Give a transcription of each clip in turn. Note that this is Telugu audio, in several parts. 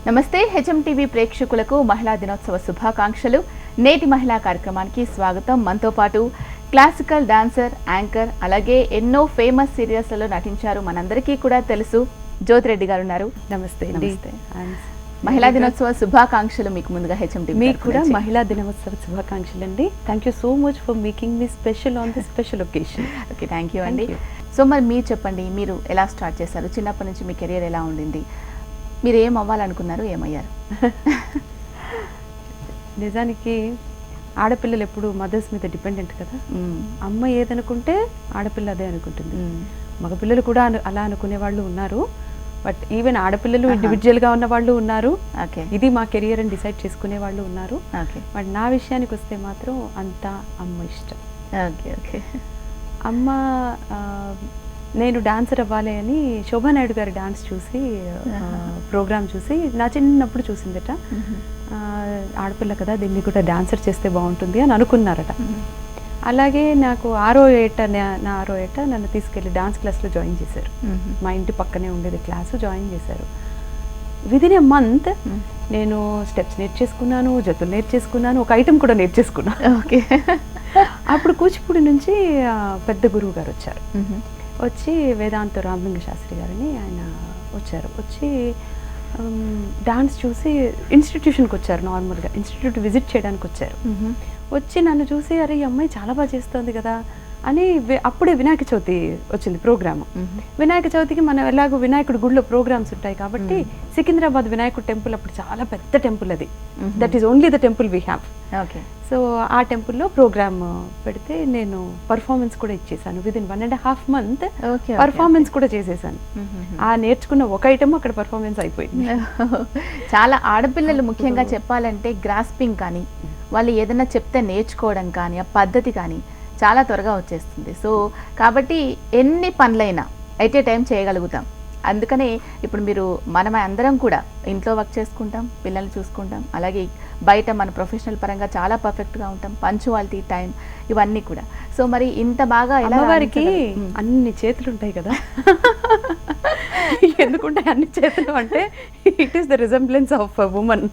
నమస్తే హెచ్ఎంటీవీ ప్రేక్షకులకు మహిళా దినోత్సవ శుభాకాంక్షలు. నేటి మహిళా కార్యక్రమానికి స్వాగతం. మనతో పాటు క్లాసికల్ డాన్సర్, యాంకర్, అలాగే ఎన్నో ఫేమస్ సీరియల్స్లలో నటించారు, మనందరికీ కూడా తెలుసు, జ్యోతిరెడ్డి గారు ఉన్నారు. నమస్తే. మహిళా దినోత్సవ శుభాకాంక్షలు మీకు ముందుగా హెచ్ఎంటీవీ. మీకు కూడా మహిళా దినోత్సవ శుభాకాంక్షలు అండి. Thank you so much for making me special on the special occasion. Okay, thank you అండి. సో మరి మీరు చెప్పండి, మీరు ఎలా స్టార్ట్ చేశారు? చిన్నప్పటి నుంచి మీ కెరియర్ ఎలా ఉండింది? మీరు ఏం అవ్వాలనుకున్నారు, ఏమయ్యారు? నిజానికి ఆడపిల్లలు ఎప్పుడు మదర్స్ మీద డిపెండెంట్ కదా. అమ్మ ఏదనుకుంటే ఆడపిల్ల అదే అనుకుంటుంది. మగపిల్లలు కూడా అలా అనుకునే వాళ్ళు ఉన్నారు. బట్ ఈవెన్ ఆడపిల్లలు ఇండివిజువల్గా ఉన్న వాళ్ళు ఉన్నారు. ఇది మా కెరియర్ అని డిసైడ్ చేసుకునే వాళ్ళు ఉన్నారు. బట్ నా విషయానికి వస్తే మాత్రం అంతా అమ్మ ఇష్టం. అమ్మ నేను డాన్సర్ అవ్వాలి అని శోభానాయుడు గారి డాన్స్ చూసి, ప్రోగ్రామ్ చూసి నా చిన్నప్పుడు చూసిందట. ఆడపిల్ల కదా, దీన్ని కూడా డాన్సర్ చేస్తే బాగుంటుంది అని అనుకున్నారట. అలాగే నాకు ఆరో ఏట నన్ను తీసుకెళ్ళి డాన్స్ క్లాస్లో జాయిన్ చేశారు. మా ఇంటి పక్కనే ఉండేది క్లాసు, జాయిన్ చేశారు. విదిన్ ఎ మంత్ నేను స్టెప్స్ నేర్చేసుకున్నాను, జతులు నేర్చేసుకున్నాను, ఒక ఐటెం కూడా నేర్చేసుకున్నాను. ఓకే. అప్పుడు కూచిపూడి నుంచి పెద్ద గురువు గారు వచ్చారు. వచ్చి వేదాంత రామలింగ శాస్త్రి గారిని ఆయన వచ్చారు. వచ్చి డాన్స్ చూసి ఇన్స్టిట్యూషన్కి వచ్చారు. నార్మల్గా ఇన్స్టిట్యూట్ విజిట్ చేయడానికి వచ్చారు. వచ్చి నన్ను చూసి, అరే ఈ అమ్మాయి చాలా బాగా చేస్తుంది కదా అని. అప్పుడే వినాయక చవితి వచ్చింది ప్రోగ్రాము. వినాయక చవితికి మనం ఎలాగో వినాయకుడి గుడిలో ప్రోగ్రామ్స్ ఉంటాయి కాబట్టి సికింద్రాబాద్ వినాయకుడి టెంపుల్ అప్పుడు చాలా పెద్ద టెంపుల్ అది. That is only the temple we have. Okay. So ఆ టెంపుల్లో ప్రోగ్రామ్ పెడితే నేను పర్ఫార్మెన్స్ కూడా ఇచ్చేసాను. విదిన్ 1.5 months పర్ఫార్మెన్స్ కూడా చేసేసాను. ఆ నేర్చుకున్న ఒక ఐటమ్ అక్కడ పర్ఫార్మెన్స్ అయిపోయింది. చాలా ఆడపిల్లలు ముఖ్యంగా చెప్పాలంటే గ్రాస్పింగ్ కానీ, వాళ్ళు ఏదైనా చెప్తే నేర్చుకోవడం కానీ, ఆ పద్ధతి కానీ చాలా త్వరగా వచ్చేస్తుంది. సో కాబట్టి ఎన్ని పనులైనా ఎట్ ఏ టైం చేయగలుగుతాం. అందుకనే ఇప్పుడు మీరు మనం అందరం కూడా ఇంట్లో వర్క్ చేసుకుంటాం, పిల్లల్ని చూసుకుంటాం, అలాగే బయట మన ప్రొఫెషనల్ పరంగా చాలా పర్ఫెక్ట్గా ఉంటాం, పంచువాలిటీ, టైం, ఇవన్నీ కూడా. సో మరి ఇంత బాగా అమ్మవారికి అన్ని చేతులు ఉంటాయి కదా. ఎందుకుంటే అన్ని చేతులు అంటే it is the resemblance of a woman.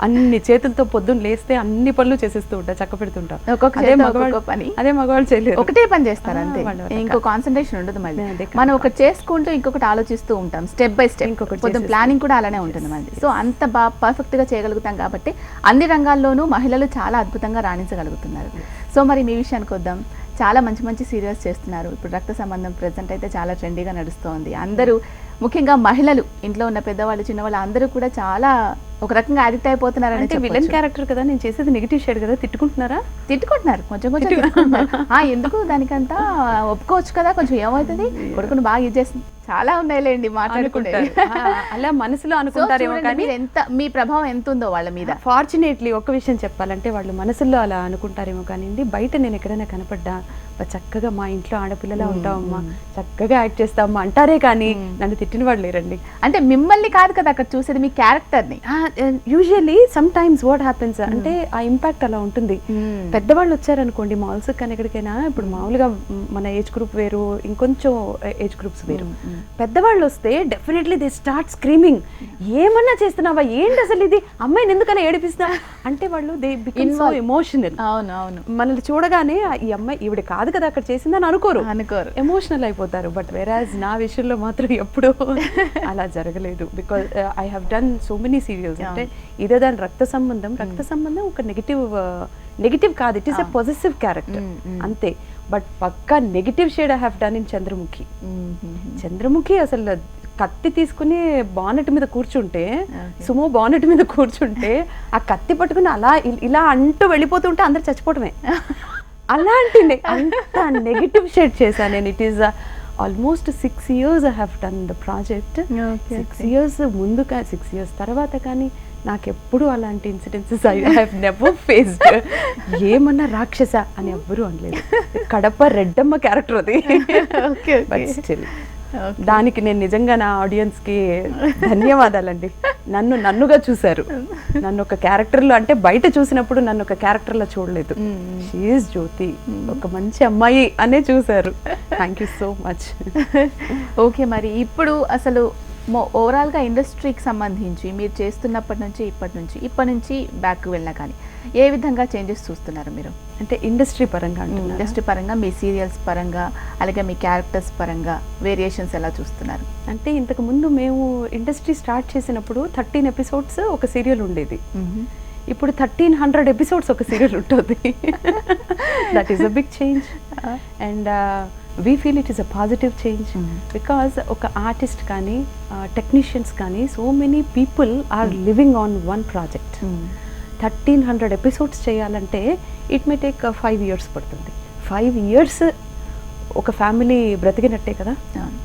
అన్ని చేతులతో పొద్దున్న లేస్తే అన్ని పనులు చేసేస్తూ ఉంటా, చక్క పెడుతుంటాం. అదే మగవాళ్ళు చేయలేరు, ఒకటే పని చేస్తారు అంతే, ఇంకో కాన్సన్ట్రేషన్ ఉండదు. మళ్ళీ మనం ఒకటి చేసుకుంటూ ఇంకొకటి ఆలోచిస్తూ ఉంటాం, స్టెప్ బై స్టెప్. ఇంకొకటి ప్లానింగ్ కూడా అలానే ఉంటుంది మనది. సో అంత బాగా పర్ఫెక్ట్గా చేయగలుగుతాం కాబట్టి అన్ని రంగాల్లోనూ మహిళలు చాలా అద్భుతంగా రాణించగలుగుతున్నారు. సో మరి మీ విషయానికి వద్దాం. చాలా మంచి మంచి సీరియల్స్ చేస్తున్నారు. ఇప్పుడు రక్త సంబంధం ప్రెజెంట్ అయితే చాలా ట్రెండీగా నడుస్తోంది. అందరూ ముఖ్యంగా మహిళలు, ఇంట్లో ఉన్న పెద్దవాళ్ళు, చిన్నవాళ్ళు అందరూ కూడా చాలా ఒక రకంగా అడిక్ట్ అయిపోతున్నారు. అంటే విలన్ క్యారెక్టర్ కదా, నేను చేసేది నెగిటివ్ షేడ్ కదా. తిట్టుకుంటున్నారు కొంచెం ఎందుకు దానికంతా ఒప్పుకోవచ్చు కదా, కొంచెం ఏమవుతుంది, కొడుకుని బాగా ఇది చేస్తుంది, చాలా ఉన్నాయిలేండి మాట్లాడుకుంటారు. అలా మనసులో అనుకుంటారేమో కానీ ఎంత మీ ప్రభావం ఎంత ఉందో వాళ్ళ మీద. ఫార్చునేట్లీ ఒక విషయం చెప్పాలంటే వాళ్ళు మనసులో అలా అనుకుంటారేమో కానీ బయట నేను ఎక్కడైనా కనపడ్డా చక్కగా మా ఇంట్లో ఆడపిల్లలా ఉంటావమ్మా, చక్కగా యాక్ట్ చేస్తావమ్మా అంటారే కానీ నన్ను తిట్టిన వాళ్ళు లేరండి. అంటే మిమ్మల్ని కాదు కదా అక్కడ చూసేది, మీ క్యారెక్టర్ని. Usually some times what happens అంటే ఆ ఇంపాక్ట్ అలా ఉంటుంది. పెద్దవాళ్ళు వచ్చారనుకోండి మాల్స్ కానీ ఎక్కడికైనా, ఇప్పుడు మామూలుగా మన ఏజ్ గ్రూప్ వేరు, ఇంకొంచెం ఏజ్ గ్రూప్స్ వేరు. పెద్దవాళ్ళు వస్తే డెఫినెట్లీ దే స్టార్ట్ స్క్రీమింగ్, ఏమన్నా చేస్తున్నావా, ఏంటి అసలు ఇది, అమ్మాయిని ఎందుకన్నా ఏడిపిస్తున్నావా అంటే వాళ్ళు దే బికమ్ సో ఎమోషనల్. అవునవును. మనల్ని చూడగానే ఈ అమ్మాయి ఈవిడ కాదు కదా అక్కడ చేసిందని అనుకోరు, ఎమోషనల్ అయిపోతారు. బట్ వెరాజ్ నా విషయంలో మాత్రం ఎప్పుడూ అలా జరగలేదు. Because I have done so many serials. అంటే ఇదే దాని రక్త సంబంధం ఒక నెగిటివ్ కాదు, it is a positive character అంతే. బట్ పక్కా negative shade I have done in Chandramukhi. అసలు కత్తి తీసుకుని బానెట్ మీద కూర్చుంటే, సుమో బానెట్ మీద కూర్చుంటే ఆ కత్తి పట్టుకుని అలా ఇలా అంటూ వెళ్ళిపోతుంటే అందరు చచ్చిపోవటమే. అలాంటి అంత నెగిటివ్ షేడ్ చేశాను నేను. It is almost 6 years I have done the project. 6 years ముందు 6 years తర్వాత కానీ నాకు ఎప్పుడు అలాంటి incidences I have never faced. ఏమన్నా రాక్షస అని ఎవ్వరూ అనలేదు. కడప రెడ్డమ్మ క్యారెక్టర్ అది. బట్ స్టిల్ దానికి నేను నిజంగా నా ఆడియన్స్కి ధన్యవాదాలండి. నన్నుగా చూశారు. నన్ను ఒక క్యారెక్టర్లో, అంటే బయట చూసినప్పుడు నన్ను ఒక క్యారెక్టర్లో చూడలేదు. షీ ఈజ్ జ్యోతి, ఒక మంచి అమ్మాయి అనే చూశారు. Thank you so much. Okay, మరి ఇప్పుడు అసలు ఓవరాల్గా ఇండస్ట్రీకి సంబంధించి మీరు చేస్తున్నప్పటి నుంచి ఇప్పటి నుంచి బ్యాక్ వెళ్ళినా కానీ ఏ విధంగా చేంజెస్ చూస్తున్నారు మీరు? అంటే ఇండస్ట్రీ పరంగా ఇండస్ట్రీ పరంగా, మీ సీరియల్స్ పరంగా, అలాగే మీ క్యారెక్టర్స్ పరంగా వేరియేషన్స్ ఎలా చూస్తున్నారు? అంటే ఇంతకు ముందు మేము ఇండస్ట్రీ స్టార్ట్ చేసినప్పుడు 13 ఎపిసోడ్స్ ఒక సీరియల్ ఉండేది. ఇప్పుడు 1300 ఎపిసోడ్స్ ఒక సీరియల్ ఉంటుంది. That is a big change and we feel it is a positive change because ఒక ఆర్టిస్ట్ కానీ టెక్నీషియన్స్ కానీ so many people are living on one project. 1300 episodes చేయాలంటే ఇట్ మే టేక్ 5 years పడుతుంది. 5 years ఒక ఫ్యామిలీ బ్రతికినట్టే కదా.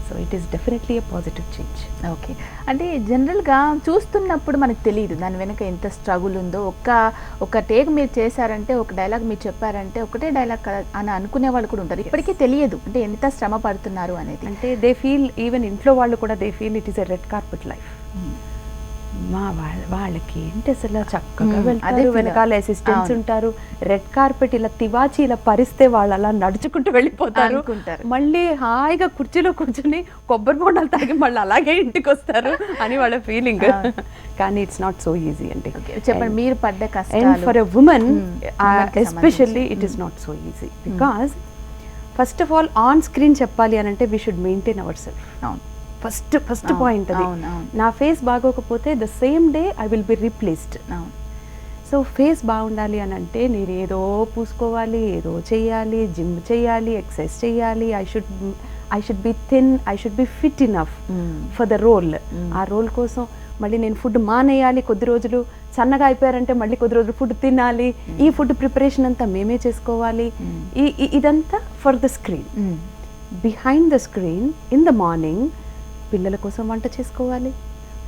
So it is definitely a positive change. Okay, అంటే జనరల్గా చూస్తున్నప్పుడు మనకు తెలియదు దాని వెనక ఎంత స్ట్రగుల్ ఉందో. ఒక టేక్ మీరు చేశారంటే, ఒక డైలాగ్ మీరు చెప్పారంటే ఒకటే డైలాగ్ కదా అని అనుకునే వాళ్ళు కూడా ఉంటారు. ఇప్పటికీ తెలియదు అంటే ఎంత శ్రమ పడుతున్నారు అనేది. అంటే దే ఫీల్, ఈవెన్ ఇంట్లో వాళ్ళు కూడా they feel it is a red corporate life. వాళ్ళకి ఏంటి అసలు చక్కగా వెళ్తారు, వెనకాల అసిస్టెంట్స్ ఉంటారు, రెడ్ కార్పెట్ ఇలా తివాచి ఇలా పరిస్తే వాళ్ళు అలా నడుచుకుంటూ వెళ్ళిపోతారు, మళ్ళీ హాయిగా కుర్చీలో కూర్చొని కొబ్బరి బొండాలు తాగి మళ్ళీ అలాగే ఇంటికి వస్తారు అని వాళ్ళ ఫీలింగ్. కానీ ఇట్స్ నాట్ సో ఈజీ అండి. చెప్పండి మీరు పడ్డ కష్టం. And for a woman especially it is not so easy because first of all on screen చెప్పాలి అని అంటే we should maintain our self. First point అది. నా ఫేస్ బాగోకపోతే the same day I will be replaced. So face బాగుండాలి అని అంటే నేను ఏదో పూసుకోవాలి, ఏదో చేయాలి, జిమ్ చేయాలి, ఎక్సర్సైజ్ చేయాలి, I should be thin, I should be fit enough for the role. ఆ రోల్ కోసం మళ్ళీ నేను ఫుడ్ మానేయాలి, కొద్ది రోజులు సన్నగా అయిపోయారంటే మళ్ళీ కొద్ది రోజులు ఫుడ్ తినాలి, ఈ ఫుడ్ ప్రిపరేషన్ అంతా మేమే చేసుకోవాలి. ఇదంతా for the screen. Behind the screen in the morning పిల్లల కోసం వంట చేసుకోవాలి,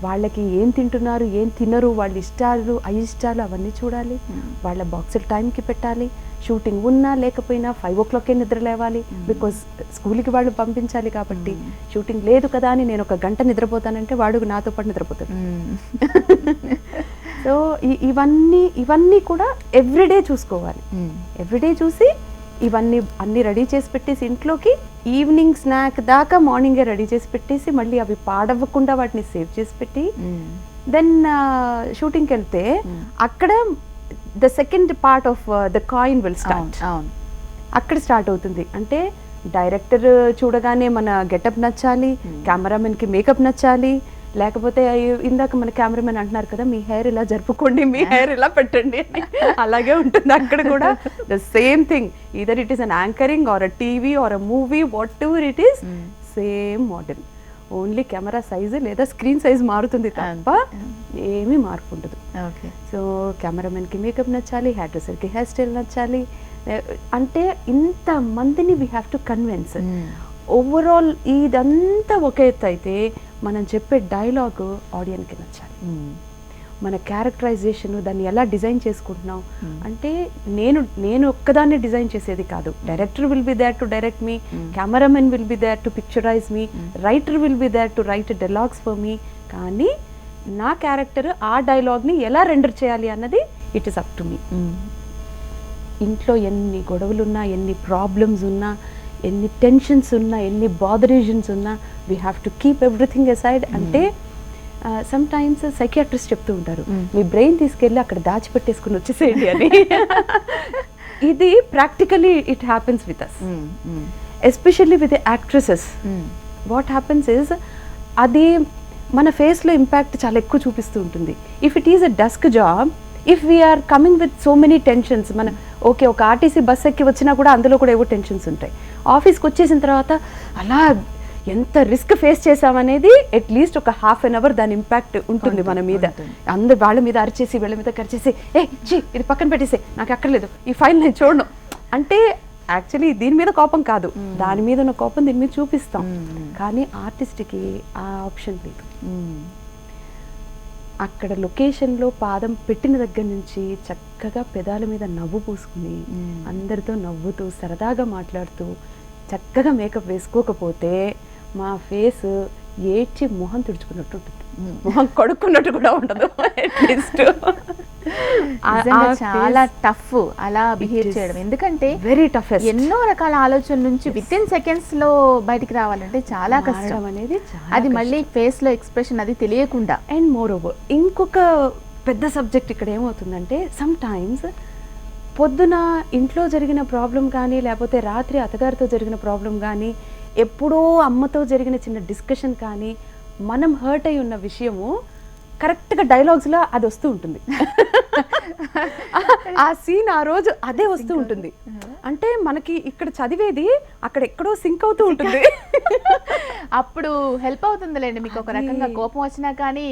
వాళ్ళకి ఏం తింటున్నారు ఏం తినరు, వాళ్ళ ఇష్టాలు అయిష్టాలు అవన్నీ చూడాలి, వాళ్ళ బాక్సులు టైంకి పెట్టాలి, షూటింగ్ ఉన్నా లేకపోయినా 5 o'clock నిద్ర లేవాలి బికాజ్ స్కూల్కి వాళ్ళు పంపించాలి కాబట్టి. షూటింగ్ లేదు కదా అని నేను 1 గంట నిద్రపోతానంటే వాడు నాతో పాటు నిద్రపోతాడు. సో ఇవన్నీ కూడా ఎవ్రీడే చూసుకోవాలి. ఎవ్రీడే చూసి ఇవన్నీ అన్నీ రెడీ చేసి పెట్టేసి ఇంట్లోకి ఈవినింగ్ స్నాక్ దాకా మార్నింగే రెడీ చేసి పెట్టేసి మళ్ళీ అవి పాడవ్వకుండా వాటిని సేవ్ చేసి పెట్టి దెన్ షూటింగ్కి వెళ్తే అక్కడ the second part of the coin will start. అక్కడ స్టార్ట్ అవుతుంది. అంటే డైరెక్టర్ చూడగానే మన గెటప్ నచ్చాలి, కెమెరామెన్కి మేకప్ నచ్చాలి, లేకపోతే ఇందాక మన కెమెరామెన్ అంటున్నారు కదా మీ హెయిర్ ఇలా జరుపుకోండి, మీ హెయిర్ ఇలా పెట్టండి, అలాగే ఉంటుంది అక్కడ కూడా. The same thing, either it is an anchoring or a TV or a movie, whatever it is, same model. Only camera size లేదా స్క్రీన్ సైజ్ మారుతుంది తప్ప ఏమీ మార్పు ఉండదు. సో కెమెరామెన్కి మేకప్ నచ్చాలి, హెయిర్ డ్రెస్సర్కి హెయిర్ స్టైల్ నచ్చాలి. అంటే ఇంతమందిని we have to convince. Overall ఇదంతా ఒక ఎత్తు అయితే మనం చెప్పే డైలాగ్ ఆడియన్కి నచ్చాలి, మన క్యారెక్టరైజేషన్ దాన్ని ఎలా డిజైన్ చేసుకుంటున్నాం అంటే నేను ఒక్కదాన్ని డిజైన్ చేసేది కాదు. Director will be there to direct me, cameraman will be there to picturize me, writer will be there to write dialogues for me. కానీ నా క్యారెక్టర్ ఆ డైలాగ్ని ఎలా రెండర్ చేయాలి అన్నది it is up to me. ఇంట్లో ఎన్ని గొడవలున్నా, ఎన్ని ప్రాబ్లమ్స్ ఉన్నా, ఎన్ని టెన్షన్స్ ఉన్నా, ఎన్ని బాదరేషన్స్ ఉన్నా, we have to keep everything aside. అంటే సమ్ టైమ్స్ సైకియాట్రిస్ట్ చెప్తూ ఉంటారు మీ బ్రెయిన్ తీసుకెళ్ళి అక్కడ దాచిపెట్టేసుకుని వచ్చేసేయండి అని. ఇది practically it happens with us, especially with actresses. What happens is అది మన ఫేస్లో ఇంపాక్ట్ చాలా ఎక్కువ చూపిస్తూ ఉంటుంది. If it is a desk job, if we are coming with so many tensions, మన ఓకే ఒక ఆర్టీసీ బస్ ఎక్కి వచ్చినా కూడా అందులో కూడా ఏవో టెన్షన్స్ ఉంటాయి. ఆఫీస్కి వచ్చేసిన తర్వాత అలా ఎంత రిస్క్ ఫేస్ చేసామనేది అట్లీస్ట్ ఒక ½ an hour దాని ఇంపాక్ట్ ఉంటుంది మన మీద. అందరు వాళ్ళ మీద అరిచేసి వీళ్ళ మీద కరిచేసి ఇది పక్కన పెట్టేసి నాకు అక్కర్లేదు, ఈ ఫైల్ నేను చూడను అంటే యాక్చువల్లీ దీని మీద కోపం కాదు, దాని మీద ఉన్న కోపం దీని మీద చూపిస్తాం. కానీ ఆర్టిస్ట్కి ఆ ఆప్షన్ లేదు. అక్కడ లొకేషన్లో పాదం పెట్టిన దగ్గర నుంచి చక్కగా పెదాల మీద నవ్వు పూసుకుని అందరితో నవ్వుతూ సరదాగా మాట్లాడుతూ చక్కగా మేకప్ వేసుకోకపోతే మా ఫేస్ ఏడ్చి మొహం తుడుచుకున్నట్టు ఉంటుంది, మొహం కడుక్కున్నట్టు కూడా ఉండదు. అట్లీస్ట్ చాలా టఫ్ అలా బిహేవ్ చేయడం, ఎందుకంటే వెరీ టఫ్. ఎన్నో రకాల ఆలోచనల నుంచి విత్ ఇన్ సెకండ్స్ లో బయటికి రావాలంటే చాలా కష్టం అనేది. అది మళ్ళీ ఫేస్ లో ఎక్స్ప్రెషన్ అది తెలియకుండా. అండ్ మోర్ ఓవర్ ఇంకొక పెద్ద సబ్జెక్ట్ ఇక్కడ ఏమవుతుందంటే, సమ్ టైమ్స్ పొద్దున ఇంట్లో జరిగిన ప్రాబ్లం కానీ, లేకపోతే రాత్రి అత్తగారితో జరిగిన ప్రాబ్లం కానీ, ఎప్పుడో అమ్మతో జరిగిన చిన్న డిస్కషన్ కానీ, మనం హర్ట్ అయి ఉన్న విషయము కరెక్ట్గా డైలాగ్స్లో అది వస్తూ ఉంటుంది. ఆ సీన్ ఆ రోజు అదే వస్తూ ఉంటుంది. అంటే మనకి ఇక్కడ చదివేది అక్కడ ఎక్కడో సింక్ అవుతూ ఉంటుంది. అప్పుడు హెల్ప్ అవుతుందిలేండి మీకు. ఒక రకంగా కోపం వచ్చినా కానీ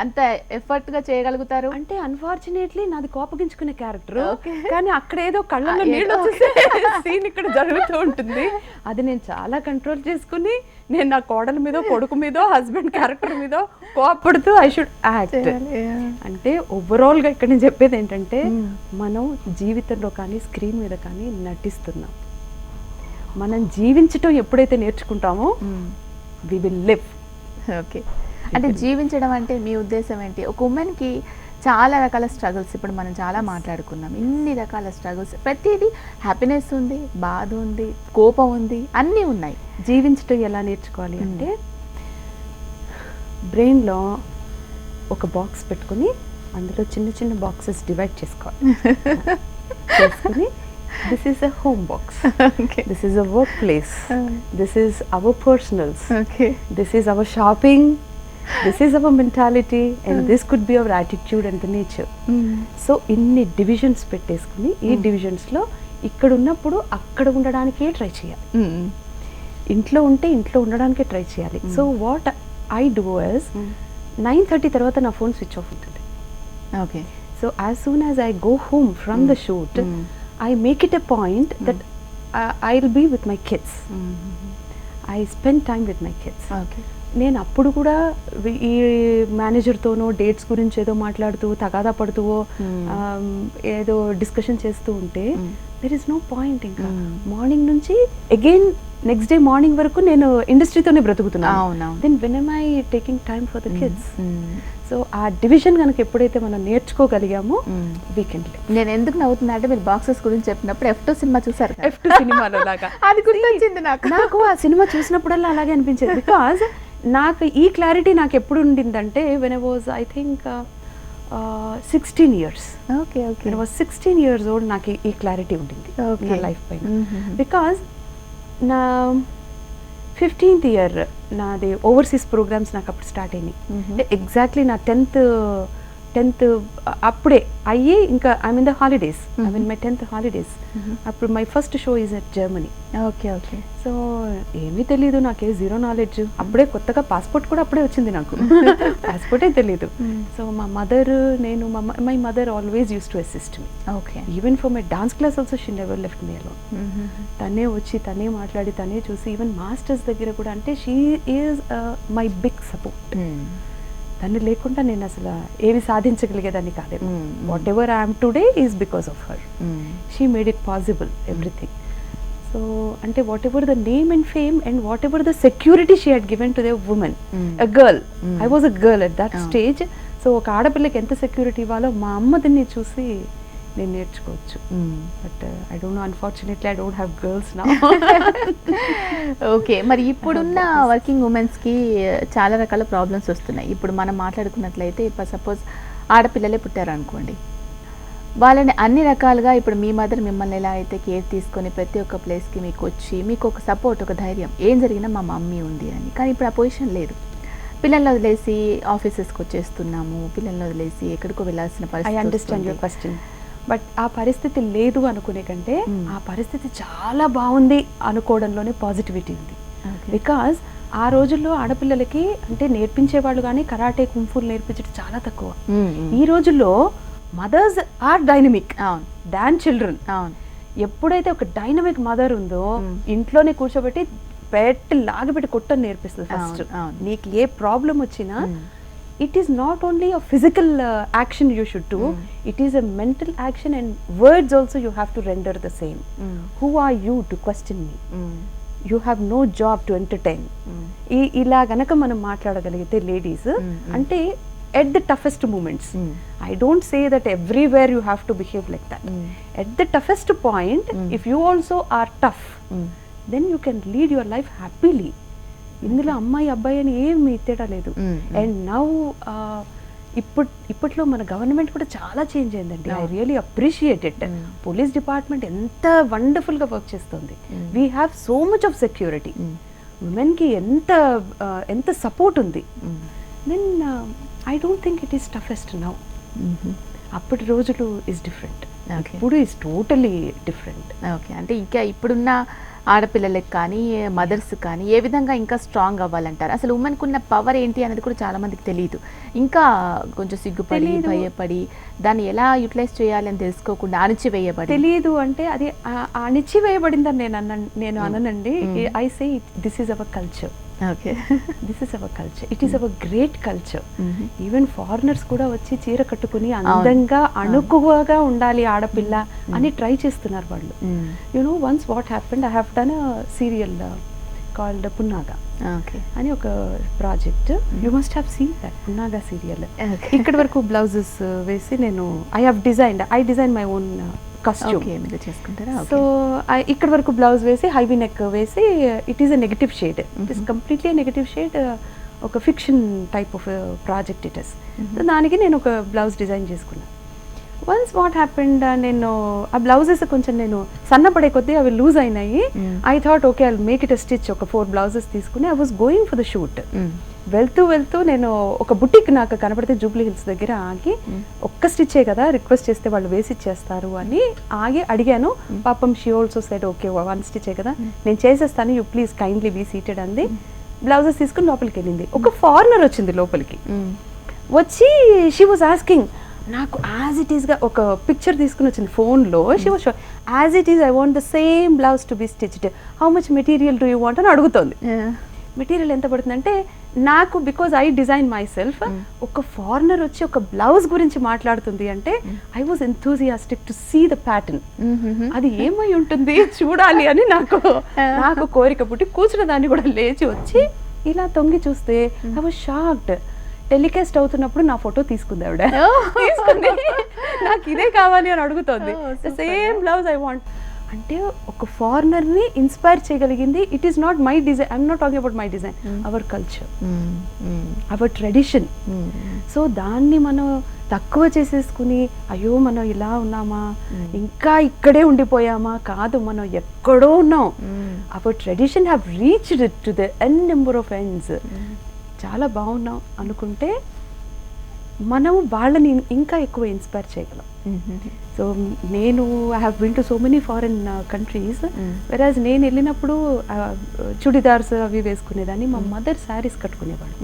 అంత ఎఫర్ట్ గా చేయగలుగుతారు. అంటే అన్ఫార్చునేట్లీ నాది కోపగించుకునే క్యారెక్టర్, కానీ అక్కడ ఏదో కళ్ళలో నీళ్ళు సీన్ ఇక్కడ జరుగుతూ ఉంటుంది. అది నేను చాలా కంట్రోల్ చేసుకుని, నేను నా కోడల మీద, కొడుకు మీద, హస్బెండ్ క్యారెక్టర్ మీద కోపడుతూ ఐ షుడ్ యాక్ట్. అంటే ఓవరాల్ గా ఇక్కడ నేను చెప్పేది ఏంటంటే, మనం జీవితంలో కానీ స్క్రీన్ మీద కానీ నటిస్తున్నాం. మనం జీవించటం ఎప్పుడైతే నేర్చుకుంటామో వి విల్ లివ్. ఓకే, అంటే జీవించడం అంటే మీ ఉద్దేశం ఏంటి? ఒక ఉమెన్కి చాలా రకాల స్ట్రగుల్స్, ఇప్పుడు మనం చాలా మాట్లాడుకున్నాం, ఇన్ని రకాల స్ట్రగుల్స్, ప్రతిదీ హ్యాపీనెస్ ఉంది, బాధ ఉంది, కోపం ఉంది, అన్నీ ఉన్నాయి. జీవించడం ఎలా నేర్చుకోవాలి అంటే, బ్రెయిన్లో ఒక బాక్స్ పెట్టుకుని అందులో చిన్న చిన్న బాక్సెస్ డివైడ్ చేసుకోవాలి. చేసుకుని this is a home box, okay, this is a workplace, this is our personals, okay, this is our shopping, this is our mentality, and this could be our attitude and the nature. So ఇన్ని డివిజన్స్ పెట్టేసుకుని, ఈ డివిజన్స్లో ఇక్కడ ఉన్నప్పుడు అక్కడ ఉండడానికే ట్రై చేయాలి, ఇంట్లో ఉంటే ఇంట్లో ఉండడానికే ట్రై చేయాలి. So what I do is 9:30 తర్వాత నా ఫోన్ స్విచ్ ఆఫ్ ఉంటుంది. Okay, so as soon as I go home from the shoot, I make it a point that I'll be with my kids. I spend time with my kids. Okay. నేను అప్పుడు కూడా ఈ మేనేజర్తోనో డేట్స్ గురించి ఏదో మాట్లాడుతూ, తగాదా పడుతూ, ఏదో డిస్కషన్ చేస్తూ ఉంటే దెర్ ఇస్ నో పాయింట్. ఇంకా మార్నింగ్ నుంచి అగైన్ నెక్స్ట్ డే మార్నింగ్ వరకు నేను ఇండస్ట్రీతోనే బ్రతుకుతున్నాను. Then when am I taking time for the kids? So ఆ డివిజన్ కనుక ఎప్పుడైతే మనం నేర్చుకోగలిగామో వీకెండ్. నేను ఎందుకు నవ్వుతున్నా అంటే, మీరు బాక్సెస్ గురించి చెప్పినప్పుడు F2 సినిమా చూసారు, F2 సినిమాలో లాగా అది గుర్తొచ్చింది నాకు ఆ సినిమా చూసినప్పుడల్లా అలాగే అనిపించేది. బికాజ్ నాకు ఈ క్లారిటీ నాకు ఎప్పుడు ఉండిందంటే, when I was I think 16 years. Okay okay, when I was 16 years old నాకు ఈ క్లారిటీ ఉండింది నా లైఫ్ పైన. బికాజ్ నా 15th year నాది ఓవర్సీస్ ప్రోగ్రామ్స్ నాకు అప్పుడు స్టార్ట్ అయినాయి. ఎగ్జాక్ట్లీ నా 10th అప్పుడే అయ్యి, ఇంకా I mean the holidays, I mean my 10th holidays. అప్పుడు my first show is at Germany. Okay okay, so ఏమీ తెలీదు, నాకే జీరో నాలెడ్జ్. అప్పుడే కొత్తగా పాస్పోర్ట్ కూడా అప్పుడే వచ్చింది నాకు, పాస్పోర్టే తెలీదు. సో మా మదర్, నేను my mother always use to assist me. Okay, even for my dance class also she never left me alone. తనే వచ్చి, తనే మాట్లాడి, తనే చూసి, ఈవెన్ మాస్టర్స్ దగ్గర కూడా, అంటే she is my big support. తను లేకుండా నేను అసలు ఏమి సాధించగలిగేదాన్ని కాలేదు. Whatever I'm today is because of her. She made it possible everything. So అంటే whatever the name and fame and whatever the security she had given to the woman, a girl, I was a girl at that stage. So ఒక ఆడపిల్లకి ఎంత సెక్యూరిటీ ఇవ్వాలో మా అమ్మదిని చూసి నేను నేర్చుకోవచ్చు. But I don't know, unfortunately I don't have girls now. Okay, మరి ఇప్పుడున్న వర్కింగ్ ఉమెన్స్కి చాలా రకాల ప్రాబ్లమ్స్ వస్తున్నాయి. ఇప్పుడు మనం మాట్లాడుకున్నట్లయితే, ఇప్పుడు సపోజ్ ఆడపిల్లలే పుట్టారు అనుకోండి, వాళ్ళని అన్ని రకాలుగా, ఇప్పుడు మీ మదర్ మిమ్మల్ని ఎలా అయితే కేర్ తీసుకొని ప్రతి ఒక్క ప్లేస్కి మీకు వచ్చి, మీకు ఒక సపోర్ట్, ఒక ధైర్యం, ఏం జరిగినా మా మమ్మీ ఉంది అని. కానీ ఇప్పుడు ఆ పొజిషన్ లేదు. పిల్లల్ని వదిలేసి ఆఫీసెస్కి వచ్చేస్తున్నాము, పిల్లల్ని వదిలేసి ఎక్కడికో వెళ్ళాల్సిన పరిస్థితి. I understand your question. But ఆ పరిస్థితి లేదు అనుకునే కంటే, ఆ పరిస్థితి చాలా బాగుంది అనుకోవడంలోనే పాజిటివిటీ ఉంది. బికాజ్ ఆ రోజుల్లో ఆడపిల్లలకి అంటే నేర్పించేవాళ్ళు కానీ కరాటే, కుంఫులు నేర్పించడం చాలా తక్కువ. ఈ రోజుల్లో mothers are dynamic than children. ఎప్పుడైతే ఒక డైనమిక్ మదర్ ఉందో, ఇంట్లోనే కూర్చోబెట్టి లాగిపెట్టి కొట్టని నేర్పిస్తుంది ఫస్ట్. నీకు ఏ ప్రాబ్లం వచ్చినా, it is not only a physical action you should do, it is a mental action, and words also you have to render the same. Who are you to question me? You have no job to entertain. ఇలా గనక మనం మాట్లాడగలిగితే లేడీస్ అంటే at the toughest moments. I don't say that everywhere you have to behave like that. At the toughest point, if you also are tough, then you can lead your life happily. ఇందులో అమ్మాయి అబ్బాయి అని ఏమి తేడా లేదు. అండ్ నౌ ఇప్పట్లో మన గవర్నమెంట్ కూడా చాలా చేంజ్ అయిందండి. I really appreciate it. Police department ఎంత వండర్ఫుల్గా వర్క్ చేస్తుంది. We have so much of security. ఉమెన్కి ఎంత సపోర్ట్ ఉంది. Then I don't think it is toughest now. అప్పటి రోజులు is different. ఇప్పుడు is totally different. ఓకే, అంటే ఇంకా ఇప్పుడున్న ఆడపిల్లలకి కానీ మదర్స్ కానీ ఏ విధంగా ఇంకా స్ట్రాంగ్ అవ్వాలంటారు? అసలు ఉమెన్కి ఉన్న పవర్ ఏంటి అనేది కూడా చాలా మందికి తెలియదు. ఇంకా కొంచెం సిగ్గుపడి భయపడి దాన్ని ఎలా యూటిలైజ్ చేయాలి అని తెలుసుకోకుండా అణిచివేయబడి తెలియదు. అంటే అది అణిచివేయబడిందని నేను అననండి. I say this is our culture. Okay, this is our culture. It is our great culture. Even foreigners కూడా వచ్చి చీర కట్టుకుని అందంగా అణుకువగా ఉండాలి ఆడపిల్ల అని ట్రై చేస్తున్నారు వాళ్ళు. You know once what happened, I have done a serial called Punnaga అని ఒక project. You must have seen that Punnaga serial. ఇక్కడి వరకు బ్లౌజెస్ వేసి నేను I design my own costume చేసుకుంటారా? సో ఇక్కడ వరకు బ్లౌజ్ వేసి హైవీ నెక్ వేసి it is a negative shade. It is completely negative shade. ఒక fiction type of project it is. So దానికి నేను ఒక బ్లౌజ్ డిజైన్ చేసుకున్నాను. వన్స్ వాట్ హ్యాపెండ్, నేను ఆ బ్లౌజెస్ కొంచెం నేను సన్నపడే కొద్దీ అవి లూజ్ అయినాయి. I thought okay I make it a stitch. ఒక 4 బ్లౌజెస్ తీసుకుని I was going for the shoot. వెళ్తూ నేను ఒక బుటిక్ నాకు కనపడితే జూబ్లీ హిల్స్ దగ్గర ఆగి, ఒక్క స్టిచ్చే కదా రిక్వెస్ట్ చేస్తే వాళ్ళు వేసి ఇచ్చేస్తారు అని ఆగి అడిగాను. పాపం షీ ఆల్సో సెడ్ ఓకే 1 స్టిచ్చే కదా నేను చేసేస్తాను, you please kindly be seated అంది. బ్లౌజెస్ తీసుకుని లోపలికి వెళ్ళింది. ఒక ఫారినర్ వచ్చింది లోపలికి. వచ్చి షీ వాజ్ ఆస్కింగ్ నాకు యాజ్ ఇట్ ఈస్గా ఒక పిక్చర్ తీసుకుని వచ్చింది ఫోన్లో. She was sure as it is I want the same blouse to be stitched, how much material do you want అని అడుగుతోంది. మెటీరియల్ ఎంత పడుతుందంటే నాకు, because I design my self, ఒక ఫారినర్ వచ్చి ఒక బ్లౌజ్ గురించి మాట్లాడుతుంది అంటే I was enthusiastic to see the pattern. అది ఏమై ఉంటుంది చూడాలి అని నాకు కోరిక పుట్టి కూర్చున్న దాన్ని కూడా లేచి వచ్చి ఇలా తొంగి చూస్తే ఐ వాజ్ షాక్డ్. టెలికాస్ట్ అవుతున్నప్పుడు నా ఫోటో తీసుకుంది ఆవిడ. తీసుకుంది నాకు ఇదే కావాలి అని అడుగుతోంది. సేమ్ బ్లౌజ్ ఐ వాంట్ అంటే ఒక ఫారినర్ని ఇన్స్పైర్ చేయగలిగింది. It is not my design, I'm not talking about my design, our culture, hour tradition. So దాన్ని మనం తక్కువ చేసేసుకుని అయ్యో మనం ఇలా ఉన్నామా, ఇంకా ఇక్కడే ఉండిపోయామా, కాదు మనం ఎక్కడో ఉన్నాం. Our tradition have reached to the n number of ends. చాలా బాగున్నాం అనుకుంటే మనం వాళ్ళని ఇంకా ఎక్కువ ఇన్స్పైర్ చేయగలం. సో నేను I have been to so many foreign countries. వెరాజ్ నేను వెళ్ళినప్పుడు చుడిదార్స్ అవి వేసుకునేదాన్ని. మా మదర్ శారీస్ కట్టుకునేవాళ్ళు.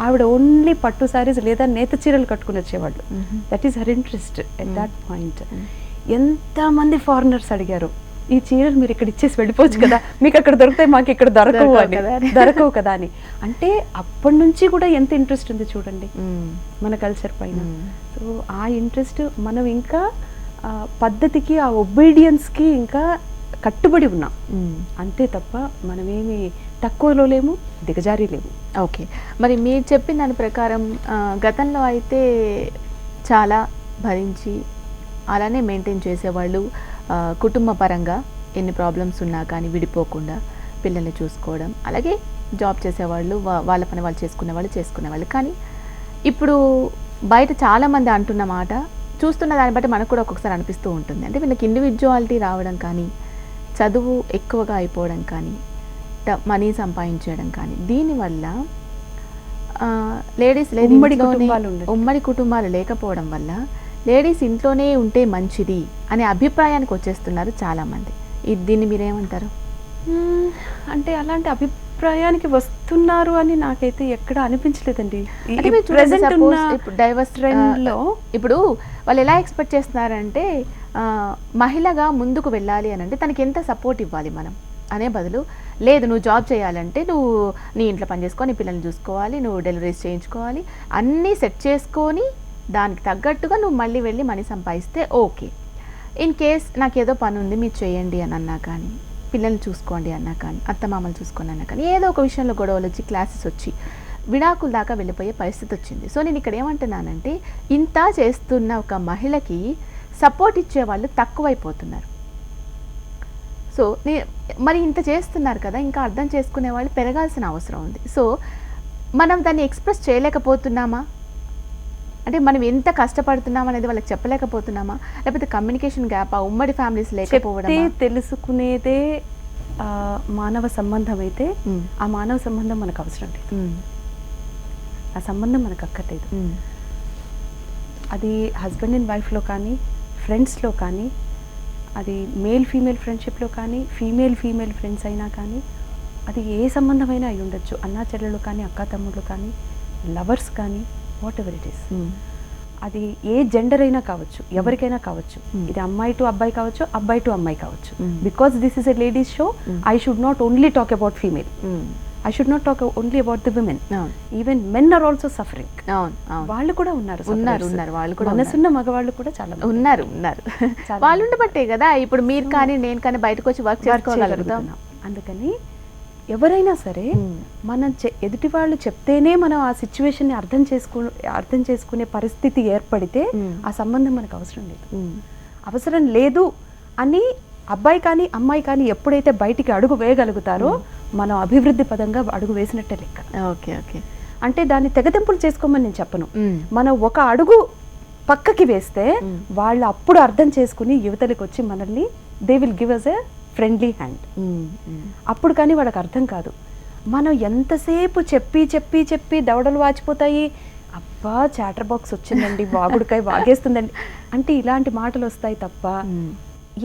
ఆవిడ ఓన్లీ పట్టు శారీస్ లేదా నేత చీరలు కట్టుకుని వచ్చేవాళ్ళు. That is her interest at that point. ఎంతమంది ఫారినర్స్ అడిగారు ఈ చీరలు మీరు ఇక్కడ ఇచ్చేసి వెళ్ళిపోవచ్చు కదా, మీకు అక్కడ దొరుకుతాయి మాకు ఇక్కడ దొరకవు కదా అని. అంటే అప్పటి నుంచి కూడా ఎంత ఇంట్రెస్ట్ ఉంది చూడండి మన కల్చర్ పైన. సో ఆ ఇంట్రెస్ట్ మనం ఇంకా పద్ధతికి ఆ ఒబీడియన్స్కి ఇంకా కట్టుబడి ఉన్నాం అంతే తప్ప మనమేమి తక్కువలో లేము, దిగజారి లేము. ఓకే, మరి మీరు చెప్పిన దాని ప్రకారం గతంలో అయితే చాలా భరించి అలానే మెయింటైన్ చేసేవాళ్ళు. కుటుంబ పరంగా ఎన్ని ప్రాబ్లమ్స్ ఉన్నా కానీ విడిపోకుండా పిల్లల్ని చూసుకోవడం, అలాగే జాబ్ చేసేవాళ్ళు వాళ్ళ పని వాళ్ళు చేసుకునేవాళ్ళు. కానీ ఇప్పుడు బయట చాలామంది అంటున్న మాట చూస్తున్న దాన్ని బట్టి మనకు కూడా ఒక్కొక్కసారి అనిపిస్తూ ఉంటుంది. అంటే వీళ్ళకి ఇండివిజువాలిటీ రావడం కానీ, చదువు ఎక్కువగా అయిపోవడం కానీ, మనీ సంపాదించడం కానీ, దీనివల్ల లేడీస్ ఉమ్మడి కుటుంబాలు లేకపోవడం వల్ల లేడీస్ ఇంట్లోనే ఉంటే మంచిది అనే అభిప్రాయానికి వచ్చేస్తున్నారు చాలామంది. దీన్ని మీరేమంటారు? అంటే అలాంటి అభిప్రాయానికి వస్తున్నారు అని నాకైతే ఎక్కడ అనిపించలేదండి. డైవర్స్ ట్రెండ్లో ఇప్పుడు వాళ్ళు ఎలా ఎక్స్పెక్ట్ చేస్తున్నారంటే మహిళగా ముందుకు వెళ్ళాలి అని అంటే తనకి ఎంత సపోర్ట్ ఇవ్వాలి మనం అనే బదులు, లేదు నువ్వు జాబ్ చేయాలంటే నువ్వు నీ ఇంట్లో పని చేసుకొని నీ పిల్లల్ని చూసుకోవాలి, నువ్వు డెలివరీస్ చేయించుకోవాలి, అన్నీ సెట్ చేసుకొని దానికి తగ్గట్టుగా నువ్వు మళ్ళీ వెళ్ళి మనీ సంపాదిస్తే ఓకే. ఇన్ కేస్ నాకు ఏదో పని ఉంది మీరు చేయండి అని అన్నా కానీ పిల్లల్ని చూసుకోండి అన్నా కానీ, అత్తమామలు చూసుకోండి అన్నా కానీ, ఏదో ఒక విషయంలో గొడవలు వచ్చి క్లాసెస్ వచ్చి విడాకుల దాకా వెళ్ళిపోయే పరిస్థితి వచ్చింది. సో నేను ఇక్కడ ఏమంటున్నానంటే, ఇంత చేస్తున్న ఒక మహిళకి సపోర్ట్ ఇచ్చే వాళ్ళు తక్కువైపోతున్నారు. సో మరి ఇంత చేస్తున్నారు కదా, ఇంకా అర్థం చేసుకునే వాళ్ళు పెరగాల్సిన అవసరం ఉంది. సో మనం దాన్ని ఎక్స్ప్రెస్ చేయలేకపోతున్నామా, అంటే మనం ఎంత కష్టపడుతున్నాం అనేది వాళ్ళకి చెప్పలేకపోతున్నామా, లేకపోతే కమ్యూనికేషన్ గ్యాప్, ఉమ్మడి ఫ్యామిలీస్ లేకపోవడం. తెలుసుకునేదే మానవ సంబంధం అయితే ఆ మానవ సంబంధం మనకు అవసరం లేదు, ఆ సంబంధం మనకు అక్కర్లేదు. అది హస్బెండ్ అండ్ వైఫ్లో కానీ, ఫ్రెండ్స్లో కానీ, అది మేల్ ఫీమేల్ ఫ్రెండ్షిప్లో కానీ, ఫీమేల్ ఫ్రెండ్స్ అయినా కానీ, అది ఏ సంబంధమైనా అయి ఉండొచ్చు. అన్నా చెల్లెళ్ళు కానీ, అక్క తమ్ముళ్ళు కానీ, లవర్స్ కానీ, వాట్ ఎవర్ ఇట్ ఈస్. అది ఏ జెండర్ అయినా కావచ్చు, ఎవరికైనా కావచ్చు. ఇది అమ్మాయి టు అబ్బాయి కావచ్చు, అబ్బాయి టు అమ్మాయి కావచ్చు. Because this is a ladies show, I should not only talk about female, I should not talk only about the women. Even men are also suffering. వాళ్ళు కూడా ఉన్నారు, వాళ్ళు కూడా మనసున్న మగవాళ్ళు కూడా చాలా ఉన్నారు. వాళ్ళు ఉండబట్టే కదా ఇప్పుడు మీరు కానీ నేను కానీ బయటకు వచ్చి వర్క్ చేసుకోగలుగుతాం. అందుకని ఎవరైనా సరే మనం ఎదుటి వాళ్ళు చెప్తేనే మనం ఆ సిచ్యువేషన్ని అర్థం చేసుకునే పరిస్థితి ఏర్పడితే ఆ సంబంధం మనకు అవసరం లేదు అని అబ్బాయి కానీ అమ్మాయి కానీ ఎప్పుడైతే బయటికి అడుగు వేయగలుగుతారో మనం అభివృద్ధి పదంగా అడుగు వేసినట్టే లెక్క. Okay okay. అంటే దాన్ని తెగతింపులు చేసుకోమని నేను చెప్పను. మనం ఒక అడుగు పక్కకి వేస్తే వాళ్ళు అప్పుడు అర్థం చేసుకుని యువతలకు వచ్చి మనల్ని they will give us a friendly hand. అప్పుడు కానీ వాళ్ళకి అర్థం కాదు. మనం ఎంతసేపు చెప్పి దవడలు వాచిపోతాయి, అబ్బా చాటర్ బాక్స్ వచ్చిందండి, వాగుడుకాయ వాగేస్తుందండి అంటే ఇలాంటి మాటలు వస్తాయి తప్ప,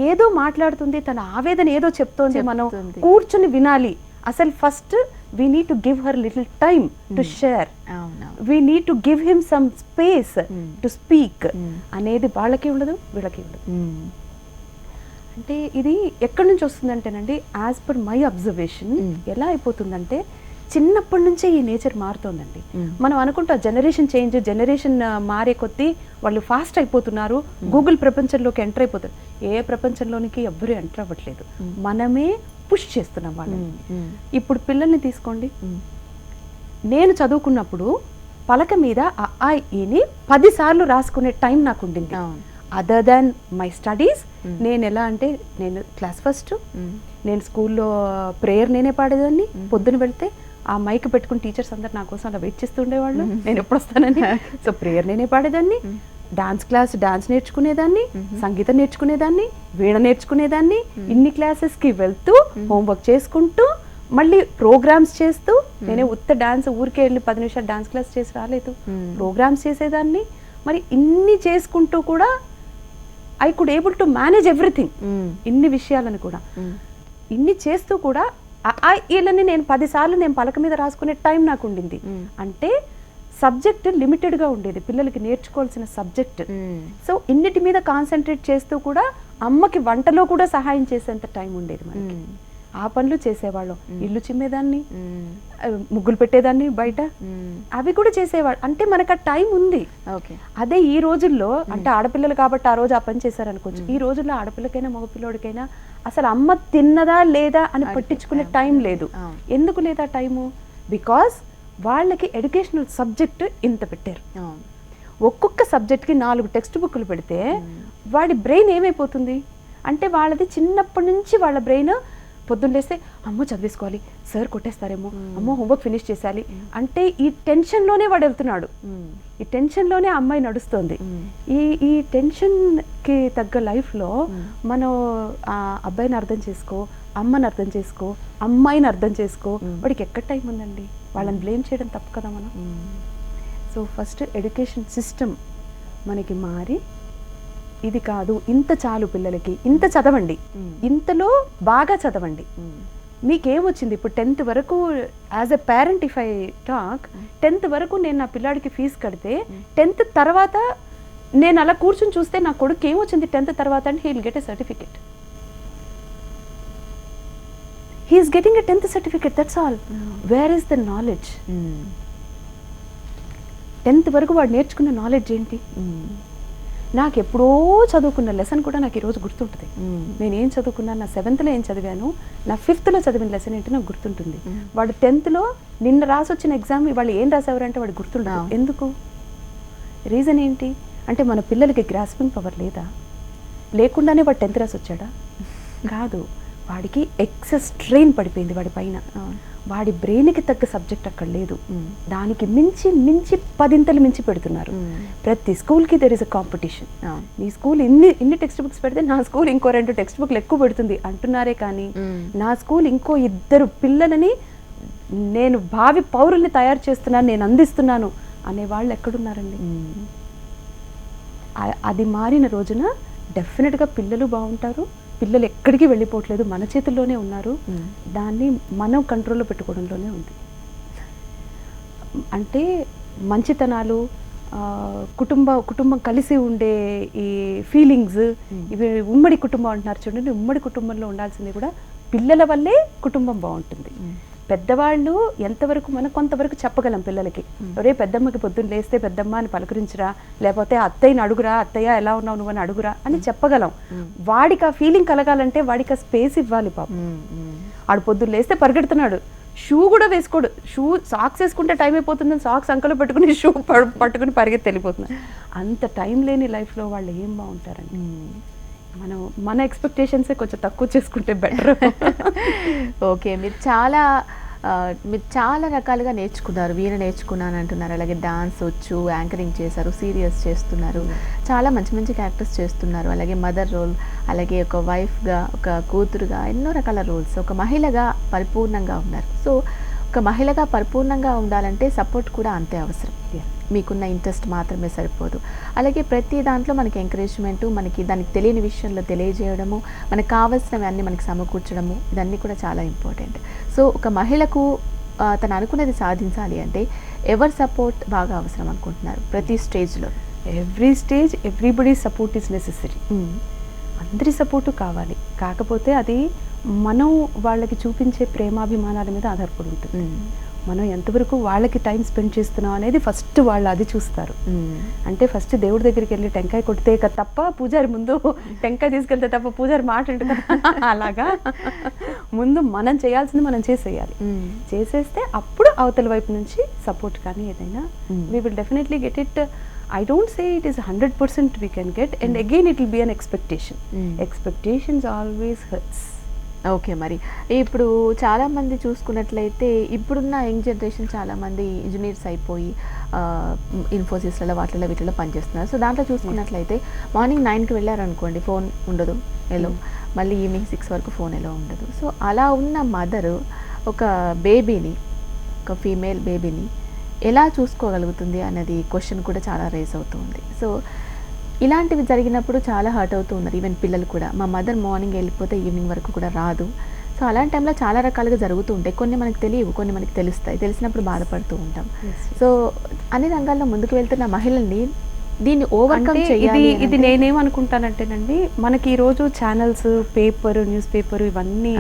ఏదో మాట్లాడుతుంది, తన ఆవేదన ఏదో చెప్తోంది, మనం కూర్చుని వినాలి. అసలు first we need to give her little time to share, we need to give him some space to speak అనేది వాళ్ళకి ఉండదు, వీళ్ళకి ఉండదు. అంటే ఇది ఎక్కడి నుంచి వస్తుందంటేనండి, యాజ్ పర్ మై అబ్జర్వేషన్ ఎలా అయిపోతుందంటే చిన్నప్పటి నుంచే ఈ నేచర్ మారుతోందండి. మనం అనుకుంటా జనరేషన్ మారే కొద్దీ వాళ్ళు ఫాస్ట్ అయిపోతున్నారు, గూగుల్ ప్రపంచంలోకి ఎంటర్ అయిపోతారు. ఏ ప్రపంచంలోనికి ఎవ్వరూ ఎంటర్ అవ్వట్లేదు, మనమే పుష్ చేస్తున్నాం వాళ్ళని. ఇప్పుడు పిల్లల్ని తీసుకోండి, నేను చదువుకున్నప్పుడు పలక మీద ఆ ఈని 10 సార్లు రాసుకునే టైం నాకు ఉండింది. అదర్ దాన్ మై స్టడీస్ నేను ఎలా అంటే, నేను క్లాస్ ఫస్ట్, నేను స్కూల్లో ప్రేయర్ నేనే పాడేదాన్ని. పొద్దున వెళ్తే ఆ మైక్ పెట్టుకుని టీచర్స్ అందరు నా కోసం అలా వెయిట్ చేస్తూ ఉండేవాళ్ళు, నేను ఎప్పుడు వస్తానని. సో ప్రేయర్ నేనే పాడేదాన్ని, డాన్స్ నేర్చుకునేదాన్ని, సంగీతం నేర్చుకునేదాన్ని, వీణ నేర్చుకునేదాన్ని. ఇన్ని క్లాసెస్కి వెళ్తూ హోంవర్క్ చేసుకుంటూ మళ్ళీ ప్రోగ్రామ్స్ చేస్తూ, నేనే ఉత్త డాన్స్ ఊరికే వెళ్ళి 10 నిమిషాలు డాన్స్ క్లాస్ చేసి రాలేదు, ప్రోగ్రామ్స్ చేసేదాన్ని. మరి ఇన్ని చేసుకుంటూ కూడా I could able to manage everything. ఇన్ని విషయాలను కూడా ఇన్ని చేస్తూ కూడా వీళ్ళని నేను 10 సార్లు నేను పలక మీద రాసుకునే టైం నాకు ఉండింది. అంటే సబ్జెక్ట్ లిమిటెడ్గా ఉండేది, పిల్లలకి నేర్చుకోవాల్సిన సబ్జెక్ట్. సో ఇన్నిటి మీద కాన్సన్ట్రేట్ చేస్తూ కూడా అమ్మకి వంటలో కూడా సహాయం చేసేంత టైం ఉండేది మనకి. ఆ పనులు చేసేవాళ్ళం, ఇల్లు చిమ్మేదాన్ని, ముగ్గులు పెట్టేదాన్ని బయట, అవి కూడా చేసేవాళ్ళు. అంటే మనకు ఆ టైం ఉంది. అదే ఈ రోజుల్లో అంటే ఆడపిల్లలు కాబట్టి ఆ రోజు ఆ పని చేశారనుకోవచ్చు. ఈ రోజుల్లో ఆడపిల్లకైనా మగపిల్లోడికైనా అసలు అమ్మ తిన్నదా లేదా అని పట్టించుకునే టైం లేదు. ఎందుకు లేదా టైము? బికాస్ వాళ్ళకి ఎడ్యుకేషనల్ సబ్జెక్ట్ ఇంత పెట్టారు. ఒక్కొక్క సబ్జెక్ట్కి 4 టెక్స్ట్ బుక్లు పెడితే వాడి బ్రెయిన్ ఏమైపోతుంది అంటే, వాళ్ళది చిన్నప్పటి నుంచి వాళ్ళ బ్రెయిన్ పొద్దున్న లేస్తే అమ్మో చదివేసుకోవాలి, సార్ కొట్టేస్తారేమో, అమ్మో హోంవర్క్ ఫినిష్ చేయాలి అంటే ఈ టెన్షన్లోనే వాడు వెళ్తున్నాడు. ఈ టెన్షన్లోనే అమ్మాయి నడుస్తుంది. ఈ టెన్షన్కి తగ్గ లైఫ్లో మనం ఆ అబ్బాయిని అర్థం చేసుకో, అమ్మని అర్థం చేసుకో, అమ్మాయిని అర్థం చేసుకో, వాడికి ఎక్కడ టైం ఉందండి? వాళ్ళని బ్లేమ్ చేయడం తప్పు కదా మనం. సో ఫస్ట్ ఎడ్యుకేషన్ సిస్టమ్ మనకి మారి, ఇది కాదు ఇంత చాలు పిల్లలకి, ఇంత చదవండి, ఇంతలో బాగా చదవండి. మీకేమొచ్చింది ఇప్పుడు 10th వరకు? As a parent if I talk, 10th వరకు నేను నా పిల్లాడికి ఫీజు కడితే 10th తర్వాత నేను అలా కూర్చొని చూస్తే నా కొడుకు ఏమొచ్చింది 10th తర్వాత అంటే he will get a certificate. He is getting a 10th certificate, that's all. Where is the knowledge? 10th వరకు వాడు నేర్చుకున్న నాలెడ్జ్ ఏంటి? నాకు ఎప్పుడో చదువుకున్న లెసన్ కూడా నాకు ఈరోజు గుర్తుంటుంది. నేను ఏం చదువుకున్నాను, నా 7th ఏం చదివాను, నా 5th చదివిన లెసన్ ఏంటి నాకు గుర్తుంటుంది. వాడు 10th నిన్న రాసి వచ్చిన ఎగ్జామ్ వాళ్ళు ఏం రాసేవారంటే వాడు గుర్తుండదు. ఎందుకు? రీజన్ ఏంటి అంటే మన పిల్లలకి గ్రాస్పింగ్ పవర్ లేదా, లేకుండానే వాడు 10th రాసి వచ్చాడా? కాదు, వాడికి ఎక్సెస్ స్ట్రెయిన్ పడిపోయింది వాడి పైన. వాడి బ్రెయిన్కి తగ్గ సబ్జెక్ట్ అక్కడ లేదు, దానికి మించి 10 మించి పెడుతున్నారు. ప్రతి స్కూల్కి దెర్ ఇస్ అ కాంపిటీషన్. నీ స్కూల్ ఇన్ని టెక్స్ట్ బుక్స్ పెడితే నా స్కూల్ ఇంకో 2 టెక్స్ట్ బుక్లు ఎక్కువ పెడుతుంది అంటున్నారే కానీ నా స్కూల్ ఇంకో 2 పిల్లలని నేను భావి పౌరుల్ని తయారు చేస్తున్నాను, నేను అందిస్తున్నాను అనే వాళ్ళు ఎక్కడున్నారండి? అది మారిన రోజున డెఫినెట్గా పిల్లలు బాగుంటారు. పిల్లలు ఎక్కడికి వెళ్ళిపోవట్లేదు, మన చేతుల్లోనే ఉన్నారు. దాన్ని మనం కంట్రోల్లో పెట్టుకోవడంలోనే ఉంది. అంటే మంచితనాలు, కుటుంబం కలిసి ఉండే ఈ ఫీలింగ్స్, ఇవి ఉమ్మడి కుటుంబం అంటున్నారు చూడండి. ఉమ్మడి కుటుంబంలో ఉండాల్సింది కూడా పిల్లల వల్లే కుటుంబం బాగుంటుంది. పెద్దవాళ్ళు ఎంతవరకు మనం కొంతవరకు చెప్పగలం పిల్లలకి, ఒరే పెద్దమ్మకి పొద్దున్న లేస్తే పెద్దమ్మ అని పలకరించరా, లేకపోతే అత్తయ్యని అడుగురా, అత్తయ్య ఎలా ఉన్నావు నువ్వు అని అడుగురా అని చెప్పగలం. వాడికి ఆ ఫీలింగ్ కలగాలంటే వాడికి ఆ స్పేస్ ఇవ్వాలి. పాపం ఆడు పొద్దున్న లేస్తే పరిగెడుతున్నాడు, షూ కూడా వేసుకోడు, సాక్స్ వేసుకుంటే టైం అయిపోతుందని సాక్స్ అంకలో పెట్టుకుని షూ పట్టుకుని పరిగెత్తి వెళ్ళిపోతున్నాడు. అంత టైం లేని లైఫ్లో వాళ్ళు ఏం బాగుంటారండి. మన ఎక్స్పెక్టేషన్సే కొంచెం తక్కువ చేసుకుంటే బెటర్. ఓకే, మీరు చాలా రకాలుగా నేర్చుకున్నారు. వీణ నేర్చుకున్నాను అంటున్నారు, అలాగే డాన్స్ వచ్చు, యాంకరింగ్ చేశారు, సీరియల్స్ చేస్తున్నారు, చాలా మంచి మంచి క్యారెక్టర్స్ చేస్తున్నారు, అలాగే మదర్ రోల్, అలాగే ఒక వైఫ్గా, ఒక కూతురుగా, ఎన్నో రకాల రోల్స్. ఒక మహిళగా పరిపూర్ణంగా ఉన్నారు. సో ఒక మహిళగా పరిపూర్ణంగా ఉండాలంటే సపోర్ట్ కూడా అంతే అవసరం. మీకున్న ఇంట్రెస్ట్ మాత్రమే సరిపోదు. అలాగే ప్రతి దాంట్లో మనకి ఎంకరేజ్మెంటు, మనకి దానికి తెలియని విషయంలో తెలియజేయడము, మనకు కావాల్సినవి అన్నీ మనకి సమకూర్చడము, ఇదన్నీ కూడా చాలా ఇంపార్టెంట్. సో ఒక మహిళకు తను అనుకున్నది సాధించాలి అంటే ఎవరి సపోర్ట్ బాగా అవసరం అనుకుంటున్నారు ప్రతి స్టేజ్లో? Every stage everybody support is necessary. అందరి సపోర్టు కావాలి. కాకపోతే అది మనం వాళ్ళకి చూపించే ప్రేమాభిమానాల మీద ఆధారపడి ఉంటుంది. మనం ఎంతవరకు వాళ్ళకి టైం స్పెండ్ చేస్తున్నాం అనేది ఫస్ట్ వాళ్ళు అది చూస్తారు. అంటే ఫస్ట్ దేవుడి దగ్గరికి వెళ్ళి టెంకాయ కొడితే తప్ప పూజారి ముందు టెంకాయ తీసుకెళ్తే తప్ప పూజారి మాట్లాడు అలాగా ముందు మనం చేయాల్సింది మనం చేసేయాలి. చేసేస్తే అప్పుడు అవతల వైపు నుంచి సపోర్ట్ కానీ ఏదైనా we will definitely get it. I don't say it is 100% we can get, and again it will be an expectation. Expectations always hurts. Okay, మరి ఇప్పుడు చాలామంది చూసుకున్నట్లయితే ఇప్పుడున్న యంగ్ జనరేషన్ చాలామంది ఇంజనీర్స్ అయిపోయి ఇన్ఫోసిస్లలో వాటిలో వీటిలో పనిచేస్తున్నారు. సో దాంట్లో చూసుకున్నట్లయితే మార్నింగ్ 9కి వెళ్ళారనుకోండి, ఫోన్ ఉండదు ఎలో, మళ్ళీ ఈవినింగ్ 6 వరకు ఫోన్ ఎలా ఉండదు. సో అలా ఉన్న మదరు ఒక బేబీని, ఒక ఫీమేల్ బేబీని ఎలా చూసుకోగలుగుతుంది అన్నది క్వశ్చన్ కూడా చాలా రేస్ అవుతుంది. సో ఇలాంటివి జరిగినప్పుడు చాలా హర్ట్ అవుతూ ఉన్నారు ఈవెన్ పిల్లలు కూడా. మా మదర్ మార్నింగ్ వెళ్ళిపోతే ఈవినింగ్ వరకు కూడా రాదు. సో అలాంటి టైంలో చాలా రకాలుగా జరుగుతూ ఉంటాయి. కొన్ని మనకు తెలియవు, కొన్ని మనకి తెలుస్తాయి. తెలిసినప్పుడు బాధపడుతూ ఉంటాం. సో అన్ని రంగాల్లో ముందుకు వెళ్తున్న మహిళల్ని దీన్ని ఓవర్కమ్ చేయాలి. ఇది నేనేమనుకుంటానంటేనండి, మనకి ఈరోజు ఛానల్స్, పేపర్, న్యూస్ పేపర్ ఇవన్నీ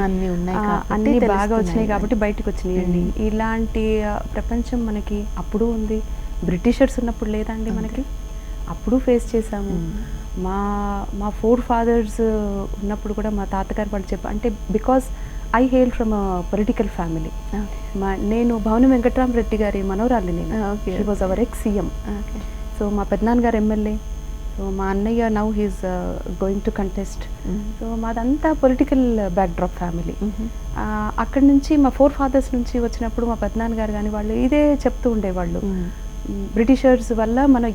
అన్నీ బాగా వచ్చినాయి కాబట్టి బయటకు వచ్చినాయండి. ఇలాంటి ప్రపంచం మనకి అప్పుడు ఉంది. బ్రిటిషర్స్ ఉన్నప్పుడు లేదండి మనకి, అప్పుడు ఫేస్ చేసాము. మా ఫోర్ ఫాదర్స్ ఉన్నప్పుడు కూడా మా తాతగారు వాళ్ళు చెప్పారు. అంటే because I hail from political family. నేను భవని వెంకట్రామరెడ్డి గారి మనోరాలి. నేను he was our ex CM. So మా పెద్దనాన్నగారు ఎమ్మెల్యే. సో మా అన్నయ్య now he's going to contest. So మాదంతా పొలిటికల్ బ్యాక్డ్రాప్ ఫ్యామిలీ. అక్కడి నుంచి మా ఫోర్ ఫాదర్స్ నుంచి వచ్చినప్పుడు మా పెద్దనాన్నగారు కానీ వాళ్ళు ఇదే చెప్తూ ఉండేవాళ్ళు, బ్రిటిషర్స్ వల్ల మనం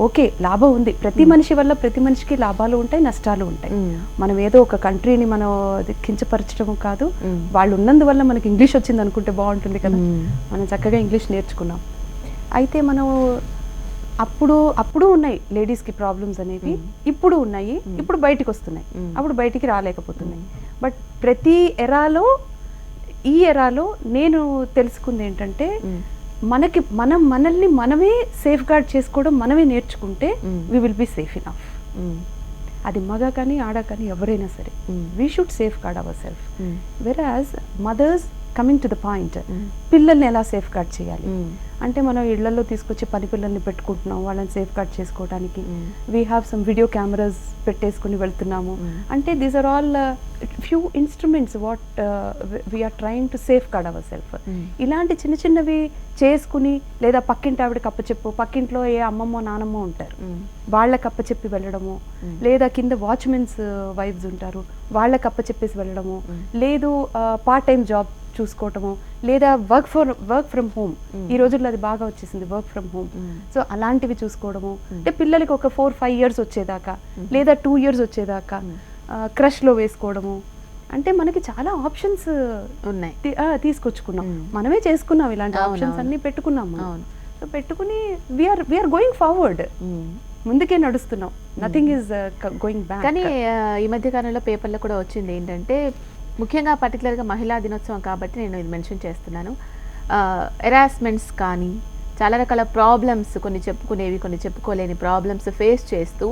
ఓకే లాభం ఉంది, ప్రతి మనిషి వల్ల ప్రతి మనిషికి లాభాలు ఉంటాయి, నష్టాలు ఉంటాయి. మనం ఏదో ఒక కంట్రీని మనం కించపరచడం కాదు, వాళ్ళు ఉన్నందువల్ల మనకి ఇంగ్లీష్ వచ్చింది అనుకుంటే బాగుంటుంది కదా. మనం చక్కగా ఇంగ్లీష్ నేర్చుకున్నాం. అయితే మనం అప్పుడు ఉన్నాయి లేడీస్కి ప్రాబ్లమ్స్ అనేవి, ఇప్పుడు ఉన్నాయి, ఇప్పుడు బయటికి వస్తున్నాయి, అప్పుడు బయటికి రాలేకపోతున్నాయి. బట్ ప్రతి ఈ ఎరాలో నేను తెలుసుకుంది ఏంటంటే, మనల్ని మనమే సేఫ్ గార్డ్ చేసుకోవడం మనమే నేర్చుకుంటే we will be safe enough. అది మగ కానీ ఆడ కానీ ఎవరైనా సరే we should safeguard our self. We as mothers coming to the point, పిల్లల్ని ఎలా సేఫ్ గార్డ్ చేయాలి అంటే మనం ఇళ్లలో తీసుకొచ్చి పని పిల్లల్ని పెట్టుకుంటున్నాం వాళ్ళని సేఫ్ గార్డ్ చేసుకోవడానికి. We have some video cameras పెట్టేసుకుని వెళ్తున్నాము. అంటే these are all few instruments what we are trying to safeguard our self. ఇలాంటి చిన్న చిన్నవి చేసుకుని, లేదా పక్కింటి ఆవిడకి అప్పచెప్పు, పక్కింట్లో ఏ అమ్మమ్మో నానమ్మో ఉంటారు వాళ్ళకి అప్పచెప్పి వెళ్ళడము, లేదా కింద వాచ్మెన్స్ వైఫ్స్ ఉంటారు వాళ్ళకి అప్పచెప్పేసి వెళ్ళడము, లేదు పార్ట్ టైం జాబ్ చూసుకోవటము, లేదా వర్క్ ఫ్రమ్ హోమ్. ఈ రోజుల్లో అది బాగా వచ్చేసింది, వర్క్ ఫ్రమ్ హోమ్. సో అలాంటివి చూసుకోవడము, అంటే పిల్లలకి ఒక 4-5 years వచ్చేదాకా, లేదా 2 years వచ్చేదాకా క్రష్లో వేసుకోవడము. అంటే మనకి చాలా ఆప్షన్స్ ఉన్నాయి, తీసుకొచ్చుకున్నాం, మనమే చేసుకున్నాం ఇలాంటి ఆప్షన్స్ అన్ని పెట్టుకున్నాం. సో పెట్టుకుని వీఆర్ గోయింగ్ ఫార్వర్డ్, ముందుకే నడుస్తున్నాం, నథింగ్ ఈజ్ గోయింగ్ బ్యాక్. కానీ ఈ మధ్య కాలంలో పేపర్లో కూడా వచ్చింది ఏంటంటే, ముఖ్యంగా పర్టికులర్గా మహిళా దినోత్సవం కాబట్టి నేను ఇది మెన్షన్ చేస్తున్నాను, హెరాస్మెంట్స్ కానీ చాలా రకాల ప్రాబ్లమ్స్, కొన్ని చెప్పుకునేవి కొన్ని చెప్పుకోలేని ప్రాబ్లమ్స్ ఫేస్ చేస్తూ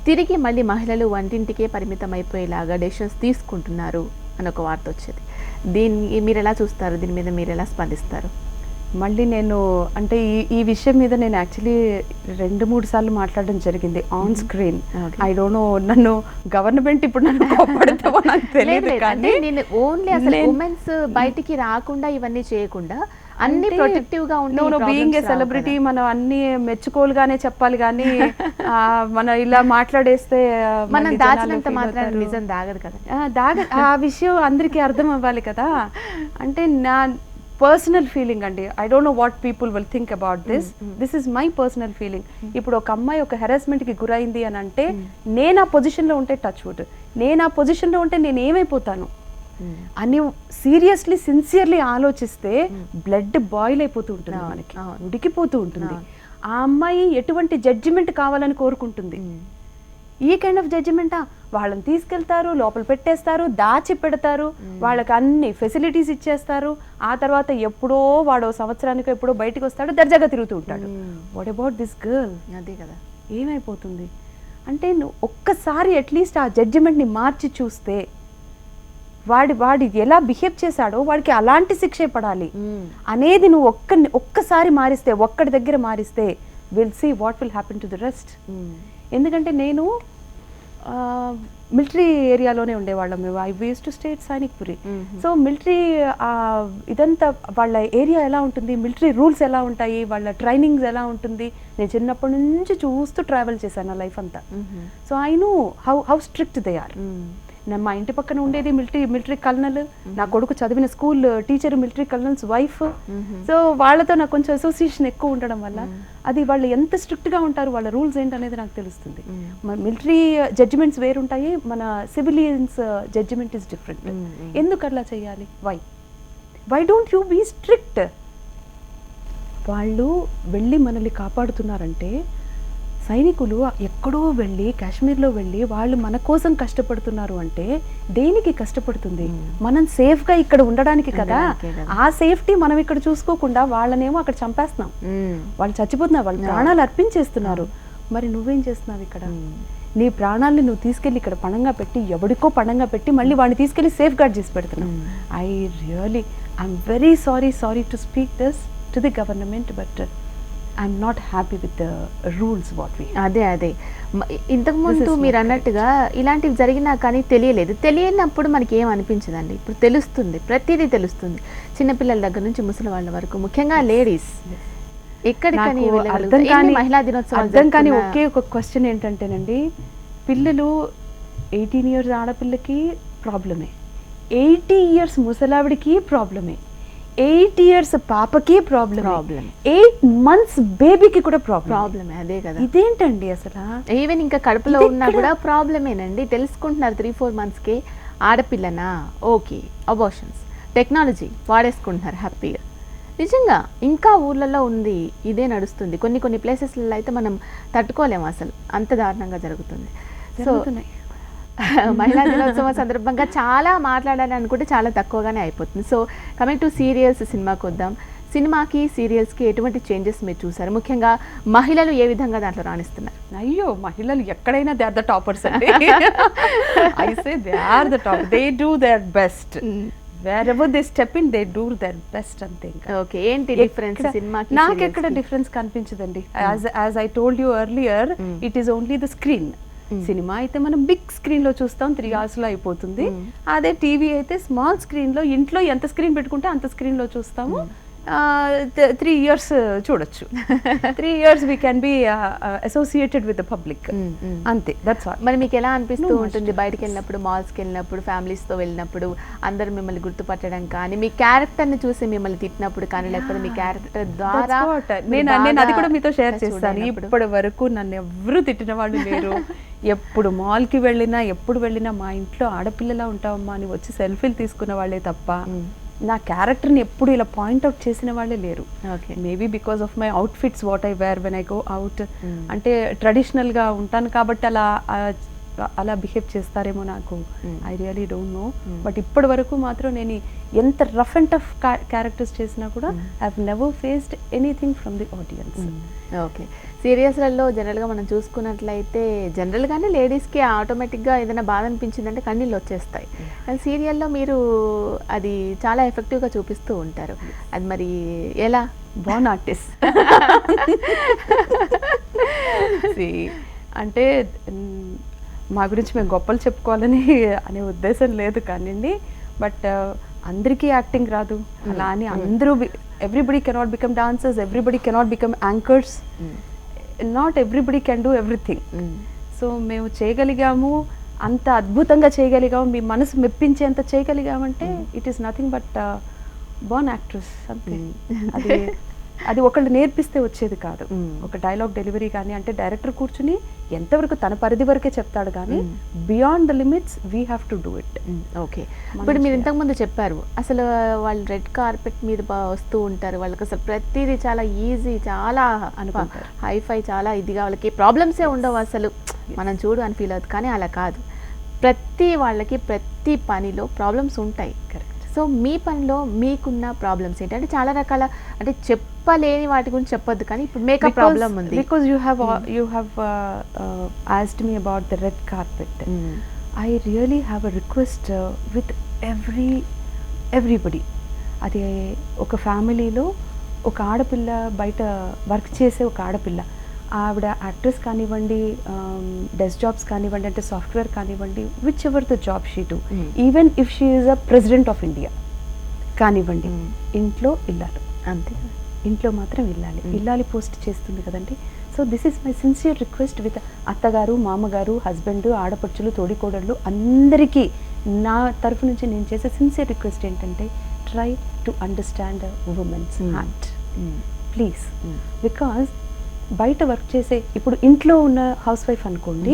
తిరిగి మళ్ళీ మహిళలు వంటింటికే పరిమితం అయిపోయేలాగా డెసిషన్స్ తీసుకుంటున్నారు అని ఒక వార్త వచ్చేది. దీన్ని మీరు ఎలా చూస్తారు, దీని మీద మీరు ఎలా స్పందిస్తారు? మళ్ళీ నేను అంటే ఈ విషయం మీద నేను యాక్చువల్లీ 2-3 సార్లు మాట్లాడడం జరిగింది on screen. I don't know, నన్ను గవర్నమెంట్ ఇప్పుడు నన్ను కోపడతావో నాకు తెలియదు, కానీ నేను ఓన్లీ అసలు ఉమెన్స్ బయటికి రాకుండా ఇవన్నీ చేయకుండా అన్ని ప్రొటెక్టివ్ గా ఉంటాయి. బీయింగ్ ఏ సెలబ్రిటీ మనం అన్ని మెచ్చుకోలుగానే చెప్పాలి, కానీ మనం ఇలా మాట్లాడేస్తే మనం దాచినంత మాత్రం నిజం దాగదు కదా, ఆ విషయం అందరికీ అర్థం అవ్వాలి కదా. అంటే నా పర్సనల్ ఫీలింగ్ అండి, I don't know what people will think about this is my personal feeling. ఇప్పుడు ఒక అమ్మాయి ఒక హెరాస్మెంట్కి గురైంది అని అంటే, నేను ఆ పొజిషన్లో ఉంటే, టచ్ వుడ్ నేను ఆ పొజిషన్లో ఉంటే నేను ఏమైపోతాను అని సీరియస్లీ సిన్సియర్లీ ఆలోచిస్తే బ్లడ్ బాయిల్ అయిపోతూ ఉంటుంది, మనకి ఉడికిపోతూ ఉంటుంది. ఆ అమ్మాయి ఎటువంటి జడ్జిమెంట్ కావాలని కోరుకుంటుంది. ఈ కైండ్ ఆఫ్ జడ్జిమెంటా? వాళ్ళని తీసుకెళ్తారు, లోపల పెట్టేస్తారు, దాచి పెడతారు, వాళ్ళకి అన్ని ఫెసిలిటీస్ ఇచ్చేస్తారు. ఆ తర్వాత ఎప్పుడో వాడో సంవత్సరానికి ఎప్పుడో బయటకు వస్తాడు, దర్జాగా తిరుగుతూ ఉంటాడు. What about this girl? అదే కదా, ఏమైపోతుంది అంటే, నువ్వు ఒక్కసారి అట్లీస్ట్ ఆ జడ్జిమెంట్ని మార్చి చూస్తే, వాడి ఎలా బిహేవ్ చేశాడో వాడికి అలాంటి శిక్షే పడాలి అనేది నువ్వు ఒక్కసారి మారిస్తే, ఒక్కడి దగ్గర మారిస్తే, will see what will happen to the rest. ఎందుకంటే నేను మిలిటరీ ఏరియాలోనే ఉండేవాళ్ళం మేము. ఐ యూస్ టు స్టే సైనిక్పురి. సో మిలిటరీ ఇదంతా వాళ్ళ ఏరియా ఎలా ఉంటుంది, మిలిటరీ రూల్స్ ఎలా ఉంటాయి, వాళ్ళ ట్రైనింగ్స్ ఎలా ఉంటుంది, నేను చిన్నప్పటి నుంచి చూస్తూ ట్రావెల్ చేశాను నా లైఫ్ అంతా. So I know how strict they are. మా ఇంటి పక్కన ఉండేది మిలిటరీ కల్నల్, నా కొడుకు చదివిన school teacher military colonels wife. So వాళ్ళతో నాకు కొంచెం అసోసియేషన్ ఎక్కువ ఉండడం వల్ల అది వాళ్ళు ఎంత స్ట్రిక్ట్గా ఉంటారు, వాళ్ళ రూల్స్ ఏంటనేది నాకు తెలుస్తుంది. మిలిటరీ జడ్జిమెంట్స్ వేరుంటాయి, మన సివిలియన్స్ జడ్జిమెంట్ ఇస్ డిఫరెంట్. ఎందుకు అట్లా చేయాలి? Why don't you be strict? వాళ్ళు వెళ్ళి మనల్ని కాపాడుతున్నారంటే, సైనికులు ఎక్కడో వెళ్ళి కాశ్మీర్లో వెళ్ళి వాళ్ళు మన కోసం కష్టపడుతున్నారు అంటే దేనికి కష్టపడుతుంది? మనం సేఫ్గా ఇక్కడ ఉండడానికి కదా. ఆ సేఫ్టీ మనం ఇక్కడ చూసుకోకుండా వాళ్ళనేమో అక్కడ చంపేస్తున్నాం, వాళ్ళు చచ్చిపోతున్నారు, వాళ్ళు ప్రాణాలు అర్పించేస్తున్నారు. మరి నువ్వేం చేస్తున్నావు ఇక్కడ? నీ ప్రాణాలని నువ్వు తీసుకెళ్ళి ఇక్కడ పణంగా పెట్టి, ఎవడికో పణంగా పెట్టి మళ్ళీ వాడిని తీసుకెళ్ళి సేఫ్ గార్డ్ చేసి పెడుతున్నావు. I'm very sorry to speak this to the government, but I'm not happy with the rules what we. అదే ఇంతకుముందు మీరు అన్నట్టుగా ఇలాంటివి జరిగినా కానీ తెలియనప్పుడు మనకి ఏం అనిపించదండి. ఇప్పుడు తెలుస్తుంది, ప్రతిదీ తెలుస్తుంది, చిన్నపిల్లల దగ్గర నుంచి ముసలి వాళ్ళ వరకు, ముఖ్యంగా లేడీస్. ఎక్కడికని మహిళా దినోత్సవం అర్థం కానీ ఒకే ఒక క్వశ్చన్ ఏంటంటేనండి, పిల్లలు 18 years ఆడపిల్లకి ప్రాబ్లమే, 80 years ముసలావిడికి ప్రాబ్లమే, 8 years పాపకి ప్రాబ్లం, 8 months బేబీకి కూడా ప్రాబ్లమే. అదే కదా, ఇదేంటండి అసలు? ఈవెన్ ఇంకా కడుపులో ఉన్నా కూడా ప్రాబ్లమేనండి. తెలుసుకుంటున్నారు 3-4 monthsకే ఆడపిల్లనా, ఓకే, అబార్షన్స్, టెక్నాలజీ వాడేసుకుంటున్నారు హ్యాపీగా. నిజంగా ఇంకా ఊర్లలో ఉంది, ఇదే నడుస్తుంది. కొన్ని ప్లేసెస్లలో అయితే మనం తట్టుకోలేము, అసలు అంత దారుణంగా జరుగుతుంది. సో మహిళా దినోత్సవం సందర్భంగా చాలా మాట్లాడాలి అనుకుంటే చాలా తక్కువగానే అయిపోతుంది. సో కమింగ్ టు సీరియల్స్, సినిమాకి వద్దాం. సినిమాకి సీరియల్స్కి ఎటువంటి చేంజెస్ మీరు చూసారు? ముఖ్యంగా మహిళలు ఏ విధంగా దాంట్లో రాణిస్తున్నారు? అయ్యో, మహిళలు ఎక్కడైనా దే ఆర్ ద టాపర్స్ అండి. I say they are the top, they do their best. wherever they step in they do their best అంతే ఇంకా. ఓకే, ఏంటి డిఫరెన్స్ సినిమాకి? నాకు ఎక్కడ డిఫరెన్స్ కనిపించదండి. As I told you earlier, it is only the screen. Cinema అయితే మనం బిగ్ స్క్రీన్ లో చూస్తాం, 3 hours లో అయిపోతుంది. అదే టీవీ అయితే స్మాల్ స్క్రీన్ లో, ఇంట్లో ఎంత స్క్రీన్ పెట్టుకుంటే అంత స్క్రీన్ లో చూస్తాము. 3 years చూడొచ్చు. 3 years we can be associated with the public. అంతే, దట్స్ ఆల్. మరి మీకు ఎలా అనిపిస్తూ ఉంటుంది బయటకు వెళ్ళినప్పుడు, మాల్స్కి వెళ్ళినప్పుడు, ఫ్యామిలీస్తో వెళ్ళినప్పుడు అందరు మిమ్మల్ని గుర్తుపట్టడం కానీ, మీ క్యారెక్టర్ని చూసి మిమ్మల్ని తిట్టినప్పుడు కానీ, లేకపోతే మీ క్యారెక్టర్ ద్వారా నేను అది కూడా మీతో షేర్ చేస్తాను. ఇప్పటి వరకు నన్ను ఎవరు తిట్టిన వాళ్ళు లేరు. ఎప్పుడు మాల్కి వెళ్ళినా, ఎప్పుడు వెళ్ళినా మా ఇంట్లో ఆడపిల్లలా ఉంటావమ్మా అని వచ్చి సెల్ఫీలు తీసుకున్న వాళ్ళే తప్ప నా క్యారెక్టర్ని ఎప్పుడు ఇలా పాయింట్అవుట్ చేసిన వాళ్ళే లేరు. Maybe because of my outfits what I where when I go out. అంటే ట్రెడిషనల్గా ఉంటాను కాబట్టి అలా బిహేవ్ చేస్తారేమో నాకు. I really don't know. But ఇప్పటి వరకు మాత్రం నేను ఎంత రఫ్ అండ్ టఫ్ క్యారెక్టర్స్ చేసినా కూడా I have never faced anything from the audience. Okay, సీరియల్స్లలో జనరల్గా మనం చూసుకున్నట్లయితే జనరల్గానే లేడీస్కి ఆటోమేటిక్గా ఏదైనా బాధ అనిపించిందంటే కన్నీళ్ళు వచ్చేస్తాయి. కానీ సీరియల్లో మీరు అది చాలా ఎఫెక్టివ్గా చూపిస్తూ ఉంటారు. అది మరి ఎలా? బాన్ ఆర్టిస్ట్ అంటే మా గురించి మేము గొప్పలు చెప్పుకోవాలని అనే ఉద్దేశం లేదు కానివ్వండి. బట్ అందరికీ యాక్టింగ్ రాదు. అలా అని అందరూ everybody cannot become dancers, everybody cannot become anchors, not everybody can do everything. So మేము చేయగలిగాము, అంత అద్భుతంగా చేయగలిగాము, మీ మనసు మెప్పించేంత చేయగలిగామంటే it is nothing but born actress అంతే. అది ఒకళ్ళు నేర్పిస్తే వచ్చేది కాదు. ఒక డైలాగ్ డెలివరీ కానీ, అంటే డైరెక్టర్ కూర్చుని ఎంతవరకు తన పరిధి వరకే చెప్తాడు కానీ beyond the limits we have to do it. Okay, ఇప్పుడు మీరు ఇంతకుముందు చెప్పారు అసలు వాళ్ళు రెడ్ కార్పెట్ మీద వస్తూ ఉంటారు, వాళ్ళకి అసలు ప్రతిదీ చాలా ఈజీ, చాలా అనుకుంటారు హైఫై, చాలా ఇదిగా, వాళ్ళకి ప్రాబ్లమ్సే ఉండవు అసలు, మనం చూడు అని ఫీల్ అవుతుంది. కానీ అలా కాదు, వాళ్ళకి ప్రతి పనిలో ప్రాబ్లమ్స్ ఉంటాయి. సో మీ పనిలో మీకున్న ప్రాబ్లమ్స్ ఏంటి? అంటే చాలా రకాల, అంటే చెప్పలేని వాటి గురించి చెప్పొద్దు కానీ ఇప్పుడు మేకప్ ప్రాబ్లమ్ ఉంది. Because you have asked me about the red carpet. I really have a request with everybody. అది ఒక ఫ్యామిలీలో ఒక ఆడపిల్ల, బయట వర్క్ చేసే ఒక ఆడపిల్ల, ఆవిడ యాక్ట్రెస్ కానివ్వండి, డెస్క్ జాబ్స్ కానివ్వండి, అంటే సాఫ్ట్వేర్ కానివ్వండి, which ever the job she do, even if she is a president of India కానివ్వండి, ఇంట్లో ఇల్లాలి అంతే. ఇంట్లో మాత్రం ఇల్లాలి పోస్ట్ చేస్తుంది కదండి. So this is my sincere request with అత్తగారు, మామగారు, హస్బెండ్, ఆడపడుచులు, తోడికోడళ్ళు అందరికీ నా తరఫు నుంచి నేను చేసే సిన్సియర్ రిక్వెస్ట్ ఏంటంటే try to understand women's heart please. Because బయట వర్క్ చేసే, ఇప్పుడు ఇంట్లో ఉన్న హౌస్ వైఫ్ అనుకోండి,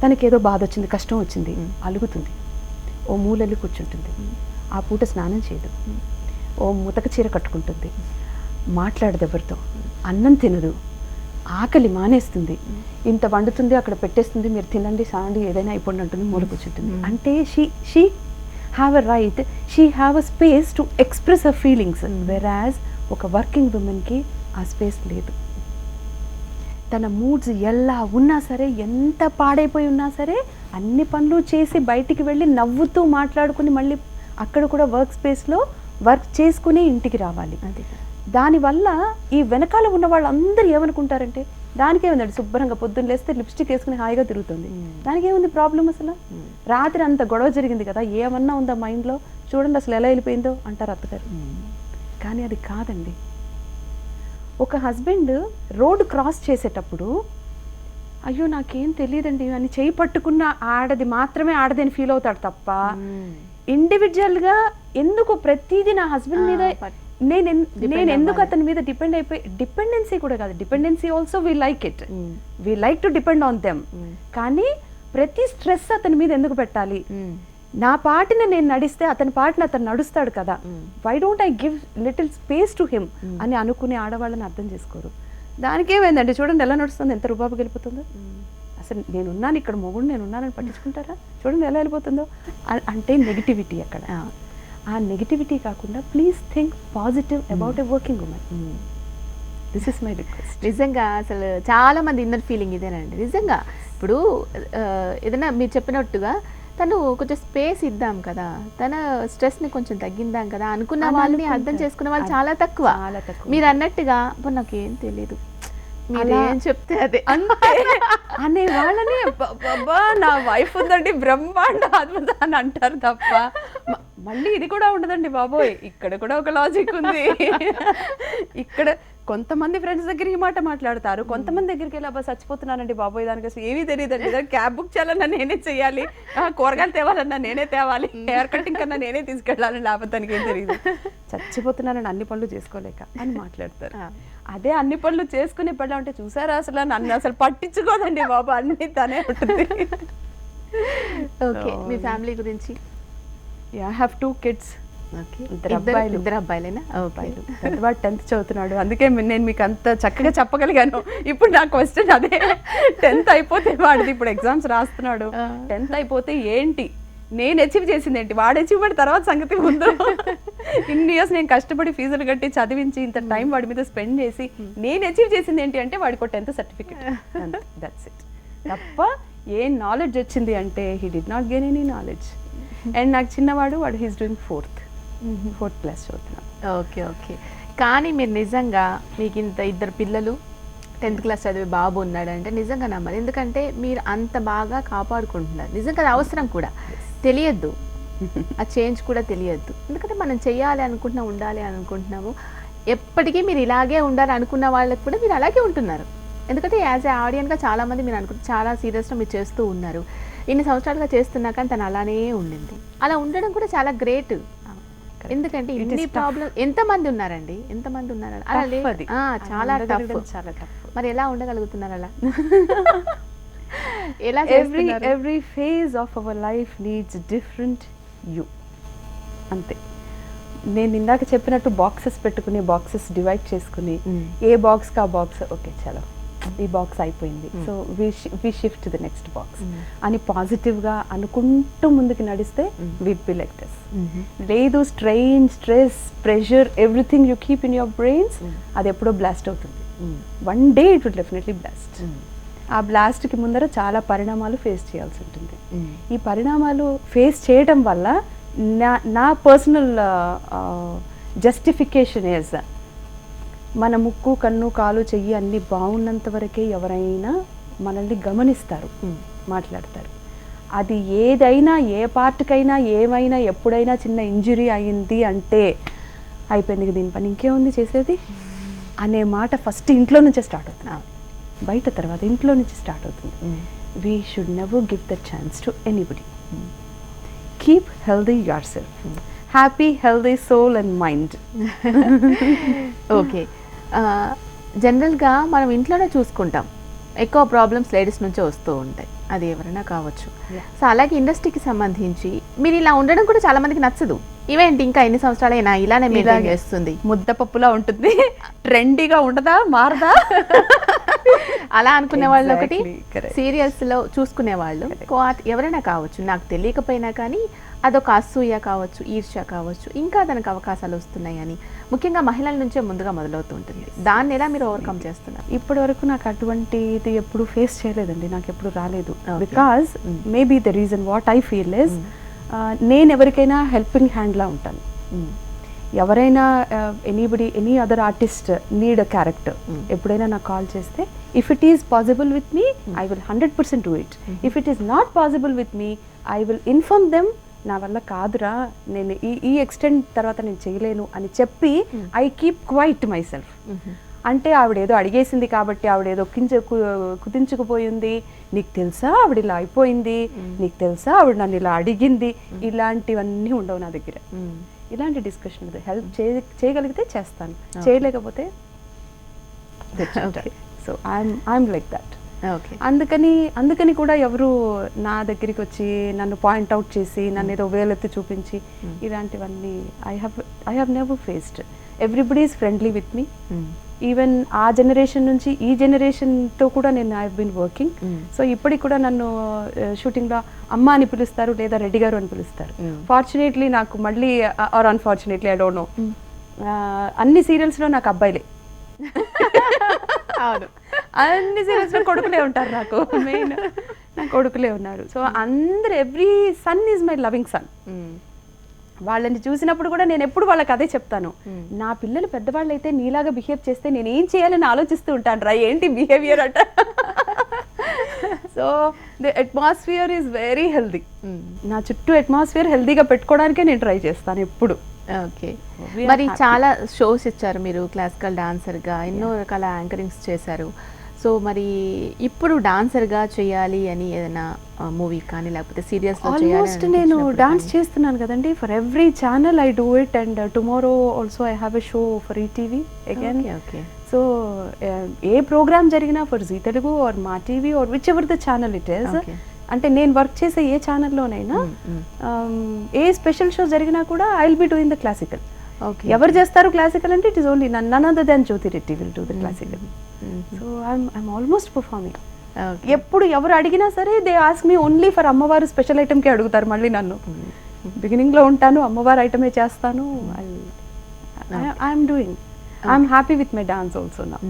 తనకి ఏదో బాధ వచ్చింది, కష్టం వచ్చింది, అలుగుతుంది, ఓ మూలెళ్ళి కూర్చుంటుంది, ఆ పూట స్నానం చేయదు, ఓ ముతక చీర కట్టుకుంటుంది, మాట్లాడదు ఎవరితో, అన్నం తినదు, ఆకలి మానేస్తుంది, ఇంత వండుతుంది అక్కడ పెట్టేస్తుంది, మీరు తినండి సాండి ఏదైనా అయిపోండి అంటుంది, మూల కూర్చుంటుంది. అంటే she have a right, she have a space to express her feelings. వెరాజ్ ఒక వర్కింగ్ ఉమెన్కి ఆ స్పేస్ లేదు. తన మూడ్స్ ఎలా ఉన్నా సరే, ఎంత పాడైపోయి ఉన్నా సరే, అన్ని పనులు చేసి బయటికి వెళ్ళి నవ్వుతూ మాట్లాడుకుని మళ్ళీ అక్కడ కూడా వర్క్ స్పేస్లో వర్క్ చేసుకుని ఇంటికి రావాలి. దానివల్ల ఈ వెనకాల ఉన్న వాళ్ళందరూ ఏమనుకుంటారంటే దానికేముందండి, శుభ్రంగా పొద్దున్న లేస్తే లిప్స్టిక్ వేసుకుని హాయిగా తిరుగుతుంది, దానికేముంది ప్రాబ్లం అసలు, రాత్రి అంత గొడవ జరిగింది కదా, ఏమన్నా ఉందా మైండ్లో, చూడండి అసలు ఎలా వెళ్ళిపోయిందో అంటారు అత్తగారు. కానీ అది కాదండి. ఒక హస్బెండ్ రోడ్డు క్రాస్ చేసేటప్పుడు అయ్యో నాకేం తెలియదండి అని చేయి పట్టుకున్న ఆడది మాత్రమే ఆడదని ఫీల్ అవుతాడు తప్ప ఇండివిజువల్గా ఎందుకు ప్రతిదీ నా హస్బెండ్ మీద నేను ఎందుకు అతని మీద డిపెండ్ అయిపోయి, డిపెండెన్సీ కూడా కాదు, dependency also we like it, we like to depend on them, కానీ ప్రతి స్ట్రెస్ అతని మీద ఎందుకు పెట్టాలి? నా పాటిని నేను నడిస్తే అతని పాటిని అతను నడుస్తాడు కదా, why don't I give little space to him అని అనుకునే ఆడవాళ్ళని అర్థం చేసుకోరు. దానికేమైందండి, చూడండి ఎలా నడుస్తుంది, ఎంత రుబాబు గెలిపోతుందో. అసలు నేనున్నాను ఇక్కడ, మొగుడు నేనున్నానని పట్టించుకుంటారా? చూడండి ఎలా వెళ్ళిపోతుందో. అంటే నెగిటివిటీ అక్కడ. ఆ నెగిటివిటీ కాకుండా please think positive about a working women. This is my request. నిజంగా అసలు చాలా మంది ఇన్నర్ ఫీలింగ్ ఇదేనండి. నిజంగా ఇప్పుడు ఏదైనా మీరు చెప్పినట్టుగా తను కొంచెం స్పేస్ ఇద్దాం కదా, తన స్ట్రెస్ ని కొంచెం తగ్గిందాం కదా అనుకున్న వాళ్ళని అర్థం చేసుకున్న వాళ్ళు చాలా తక్కువ. మీరు అన్నట్టుగా నాకేం తెలియదు, మీరు ఏం చెప్తే అదే అంతే అనే వాళ్ళని నా వైఫ్ ఉందండి బ్రహ్మాండ అద్భుత అని అంటారు తప్ప మళ్ళీ ఇది కూడా ఉండదండి బాబోయ్, ఇక్కడ కూడా ఒక లాజిక్ ఉంది. ఇక్కడ కొంతమంది ఫ్రెండ్స్ దగ్గర ఈ మాట మాట్లాడతారు, కొంతమంది దగ్గరికి వెళ్ళి అబ్బా చచ్చిపోతున్నానండి బాబోయ్, దానికి అసలు ఏమీ తెలియదండి, క్యాబ్ బుక్ చేయాలన్నా నేనే చెయ్యాలి, కూరగాయలు తేవాలన్నా నేనే తేవాలి, హెయిర్ కటింగ్ కన్నా నేనే తీసుకెళ్ళాలని, లేకపోతే దానికి ఏం తెలియదు, చచ్చిపోతున్నానని అన్ని పనులు చేసుకోలేక అని మాట్లాడతారు. అదే అన్ని పనులు చేసుకునే పనులు అంటే చూసారా అసలు నన్ను అసలు పట్టించుకోదండి బాబు, అన్ని తనే ఉంటుంది. ఓకే, మీ ఫ్యామిలీ గురించి? I have 2 kids. ఇద్దరు అబ్బాయిలేనా? అబ్బాయిలు. పెద్దవాడు 10th చదువుతున్నాడు, అందుకే నేను మీకు అంత చక్కగా చెప్పగలిగాను. ఇప్పుడు నా క్వశ్చన్ అదే, 10th అయిపోతే వాడిది ఇప్పుడు ఎగ్జామ్స్ రాస్తున్నాడు, 10th అయిపోతే ఏంటి నేను అచీవ్ చేసింది ఏంటి, వాడు అచీవ్మెంట్ తర్వాత సంగతి ముందు. ఇన్ని ఇయర్స్ నేను కష్టపడి ఫీజులు కట్టి చదివించి ఇంత టైం వాడి మీద స్పెండ్ చేసి నేను అచీవ్ చేసింది ఏంటి అంటే వాడికి 10th సర్టిఫికెట్, దట్స్ ఇట్. తప్ప ఏ నాలెడ్జ్ వచ్చింది అంటే he did not gain any knowledge. And నాకు చిన్నవాడు, వాడు హీస్ డూయింగ్ 4th క్లాస్ చదువుతున్నాడు. Okay okay. కానీ మీరు నిజంగా మీకు ఇంత ఇద్దరు పిల్లలు, 10th క్లాస్ చదివే బాబు ఉన్నాడంటే నిజంగా నమ్మాలి, ఎందుకంటే మీరు అంత బాగా కాపాడుకుంటున్నారు. నిజంగా అది అవసరం కూడా, తెలియద్దు ఆ చేంజ్ కూడా తెలియద్దు, ఎందుకంటే మనం చెయ్యాలి అనుకుంటున్నాం, ఉండాలి అనుకుంటున్నాము, ఎప్పటికీ మీరు ఇలాగే ఉండాలి అనుకున్న వాళ్ళకి కూడా మీరు అలాగే ఉంటున్నారు. ఎందుకంటే యాజ్ ఏ ఆడియన్గా చాలామంది మీరు అనుకుంటే చాలా సీరియస్గా మీరు చేస్తూ ఉన్నారు, ఇన్ని సంవత్సరాలుగా చేస్తున్నా కానీ తను అలానే ఉండింది. అలా ఉండడం కూడా చాలా గ్రేట్, ఎందుకంటే ఇన్ని ప్రాబ్లమ్ ఎంతమంది ఉన్నారండి, ఎంతమంది ఉన్నారు అలా లేదు, చాలా టఫ్. మరి ఎలా ఉండగలుగుతున్నారు అలా? ఎలా? Every phase of our life needs different you, అంతే. నేను ఇందాక చెప్పినట్టు బాక్సెస్ పెట్టుకుని, బాక్సెస్ డివైడ్ చేసుకుని, ఏ బాక్స్కి ఆ బాక్స్ ఓకే చలో ఈ బాక్స్ అయిపోయింది, so we shift the next box అని పాజిటివ్గా అనుకుంటూ ముందుకు నడిస్తే విల్ బి లైక్ దిస్. లేదు strain, stress, pressure, everything you keep in your brains, అది ఎప్పుడో బ్లాస్ట్ అవుతుంది. One day it will definitely blast. ఆ బ్లాస్ట్కి ముందర చాలా పరిణామాలు ఫేస్ చేయాల్సి ఉంటుంది. ఈ పరిణామాలు ఫేస్ చేయడం వల్ల నా పర్సనల్ జస్టిఫికేషన్ ఈజ్, మన ముక్కు, కన్ను, కాలు, చెయ్యి అన్నీ బాగున్నంత వరకే ఎవరైనా మనల్ని గమనిస్తారు, మాట్లాడతారు. అది ఏదైనా, ఏ పార్ట్కైనా, ఏమైనా, ఎప్పుడైనా చిన్న ఇంజురీ అయింది అంటే అయిపోయింది, దీని పని ఇంకేముంది చేసేది అనే మాట ఫస్ట్ ఇంట్లో నుంచే స్టార్ట్ అవుతుంది, బయట తర్వాత ఇంట్లో నుంచి స్టార్ట్ అవుతుంది. We should never give the chance to anybody. Keep healthy your self, happy, healthy soul and mind. Okay, జనరల్గా మనం ఇంట్లోనే చూసుకుంటాం, ఎక్కువ ప్రాబ్లమ్స్ లేడీస్ నుంచే వస్తూ ఉంటాయి, అది ఎవరైనా కావచ్చు. సో అలాగే ఇండస్ట్రీకి సంబంధించి మీరు ఇలా ఉండడం కూడా చాలా మందికి నచ్చదు. ఇవేంటి ఇంకా ఎన్ని సంవత్సరాలైనా ఇలానే మెయింటైన్ చేస్తుంది, ముద్దపప్పులా ఉంటుంది, ట్రెండీగా ఉండదా, మారదా అలా అనుకునే వాళ్ళు ఒకటి. సీరియల్స్లో చూసుకునే వాళ్ళు ఎవరైనా కావచ్చు, నాకు తెలియకపోయినా కానీ అదొక అసూయ కావచ్చు, ఈర్ష్య కావచ్చు, ఇంకా దానికి అవకాశాలు వస్తున్నాయి అని ముఖ్యంగా మహిళల నుంచే ముందుగా మొదలవుతూ ఉంటుంది. దాన్ని ఎలా మీరు ఓవర్కమ్ చేస్తున్నారు? ఇప్పటి వరకు నాకు అటువంటి ఇది ఎప్పుడు ఫేస్ చేయలేదండి, నాకు ఎప్పుడు రాలేదు. Because maybe the reason what I feel is, నేను ఎవరికైనా హెల్పింగ్ హ్యాండ్లా ఉంటాను. ఎవరైనా any other artist need a character, ఎప్పుడైనా నాకు కాల్ చేస్తే if it is possible with me I will 100% do it. If it is not possible with me I will inform them, నా వల్ల కాదురా, నేను ఈ ఎక్స్టెంట్ తర్వాత నేను చేయలేను అని చెప్పి I keep quiet my self. అంటే ఆవిడేదో అడిగేసింది కాబట్టి, ఆవిడేదో కుదించుకుపోయింది, నీకు తెలుసా ఆవిడ ఇలా అయిపోయింది, నీకు తెలుసా ఆవిడ నన్ను ఇలా అడిగింది, ఇలాంటివన్నీ ఉండవు నా దగ్గర. ఇలాంటి డిస్కషన్ హెల్ప్ చేయగలిగితే చేస్తాను, చేయలేకపోతే సో ఐఎమ్ లైక్ దట్. అందుకని కూడా ఎవరు నా దగ్గరికి వచ్చి నన్ను పాయింట్అవుట్ చేసి నన్ను ఏదో వేలెత్తి చూపించి ఇలాంటివన్నీ I have never faced. Everybody is friendly with me. Even ఆ జనరేషన్ నుంచి ఈ జనరేషన్తో కూడా నేను I have been working. So ఇప్పటికి కూడా నన్ను షూటింగ్లో అమ్మ అని పిలుస్తారు, లేదా రెడ్డి గారు అని పిలుస్తారు. ఫార్చునేట్లీ నాకు మళ్ళీ are unfortunately I don't know, అన్ని సీరియల్స్లో నాకు అబ్బాయిలే, అన్ని సీరియల్స్లో కొడుకులే ఉంటారు నాకు మెయిన్. నా కొడుకులే ఉన్నారు. సో అందరు every son is my loving son. వాళ్ళని చూసినప్పుడు కూడా నేను ఎప్పుడు వాళ్ళకి అదే చెప్తాను, నా పిల్లలు పెద్దవాళ్ళు అయితే నీలాగా బిహేవ్ చేస్తే నేను ఏం చేయాలని ఆలోచిస్తూ ఉంటాను రా, ఏంటి బిహేవియర్ అట. So the atmosphere is very healthy. నా చుట్టూ అట్మాస్ఫియర్ హెల్దీగా పెట్టుకోవడానికే నేను ట్రై చేస్తాను ఎప్పుడు. ఓకే, మరి చాలా షోస్ ఇచ్చారు మీరు క్లాసికల్ డాన్సర్గా, ఎన్నో రకాల యాంకరింగ్స్ చేశారు. సో మరి ఇప్పుడు డాన్సర్గా చేయాలి అని ఏదైనా మూవీ కానీ లేకపోతే సీరియల్స్లో ఆల్మోస్ట్ నేను డాన్స్ చేస్తున్నాను కదండి. For every channel I do it, and tomorrow also I have a show for ETV again. Okay, so ఏ ప్రోగ్రామ్ జరిగినా for Zee Telugu or Maa TV or whichever the channel it is, అంటే నేను వర్క్ చేసే ఏ ఛానల్లోనైనా ఏ స్పెషల్ షో జరిగినా కూడా I will be doing the classical. ఎవరు చేస్తారు క్లాసికల్ అంటే it is only none other than Jyothi Reddy will do the classical. So I'm almost performing. ఎప్పుడు ఎవరు అడిగినా సరే they ask me only for అమ్మవారు స్పెషల్ ఐటమ్కే అడుగుతారు మళ్ళీ నన్ను. బిగినింగ్లో ఉంటాను, అమ్మవారు ఐటమే చేస్తాను. I'm doing, I'm happy with my dance also నా.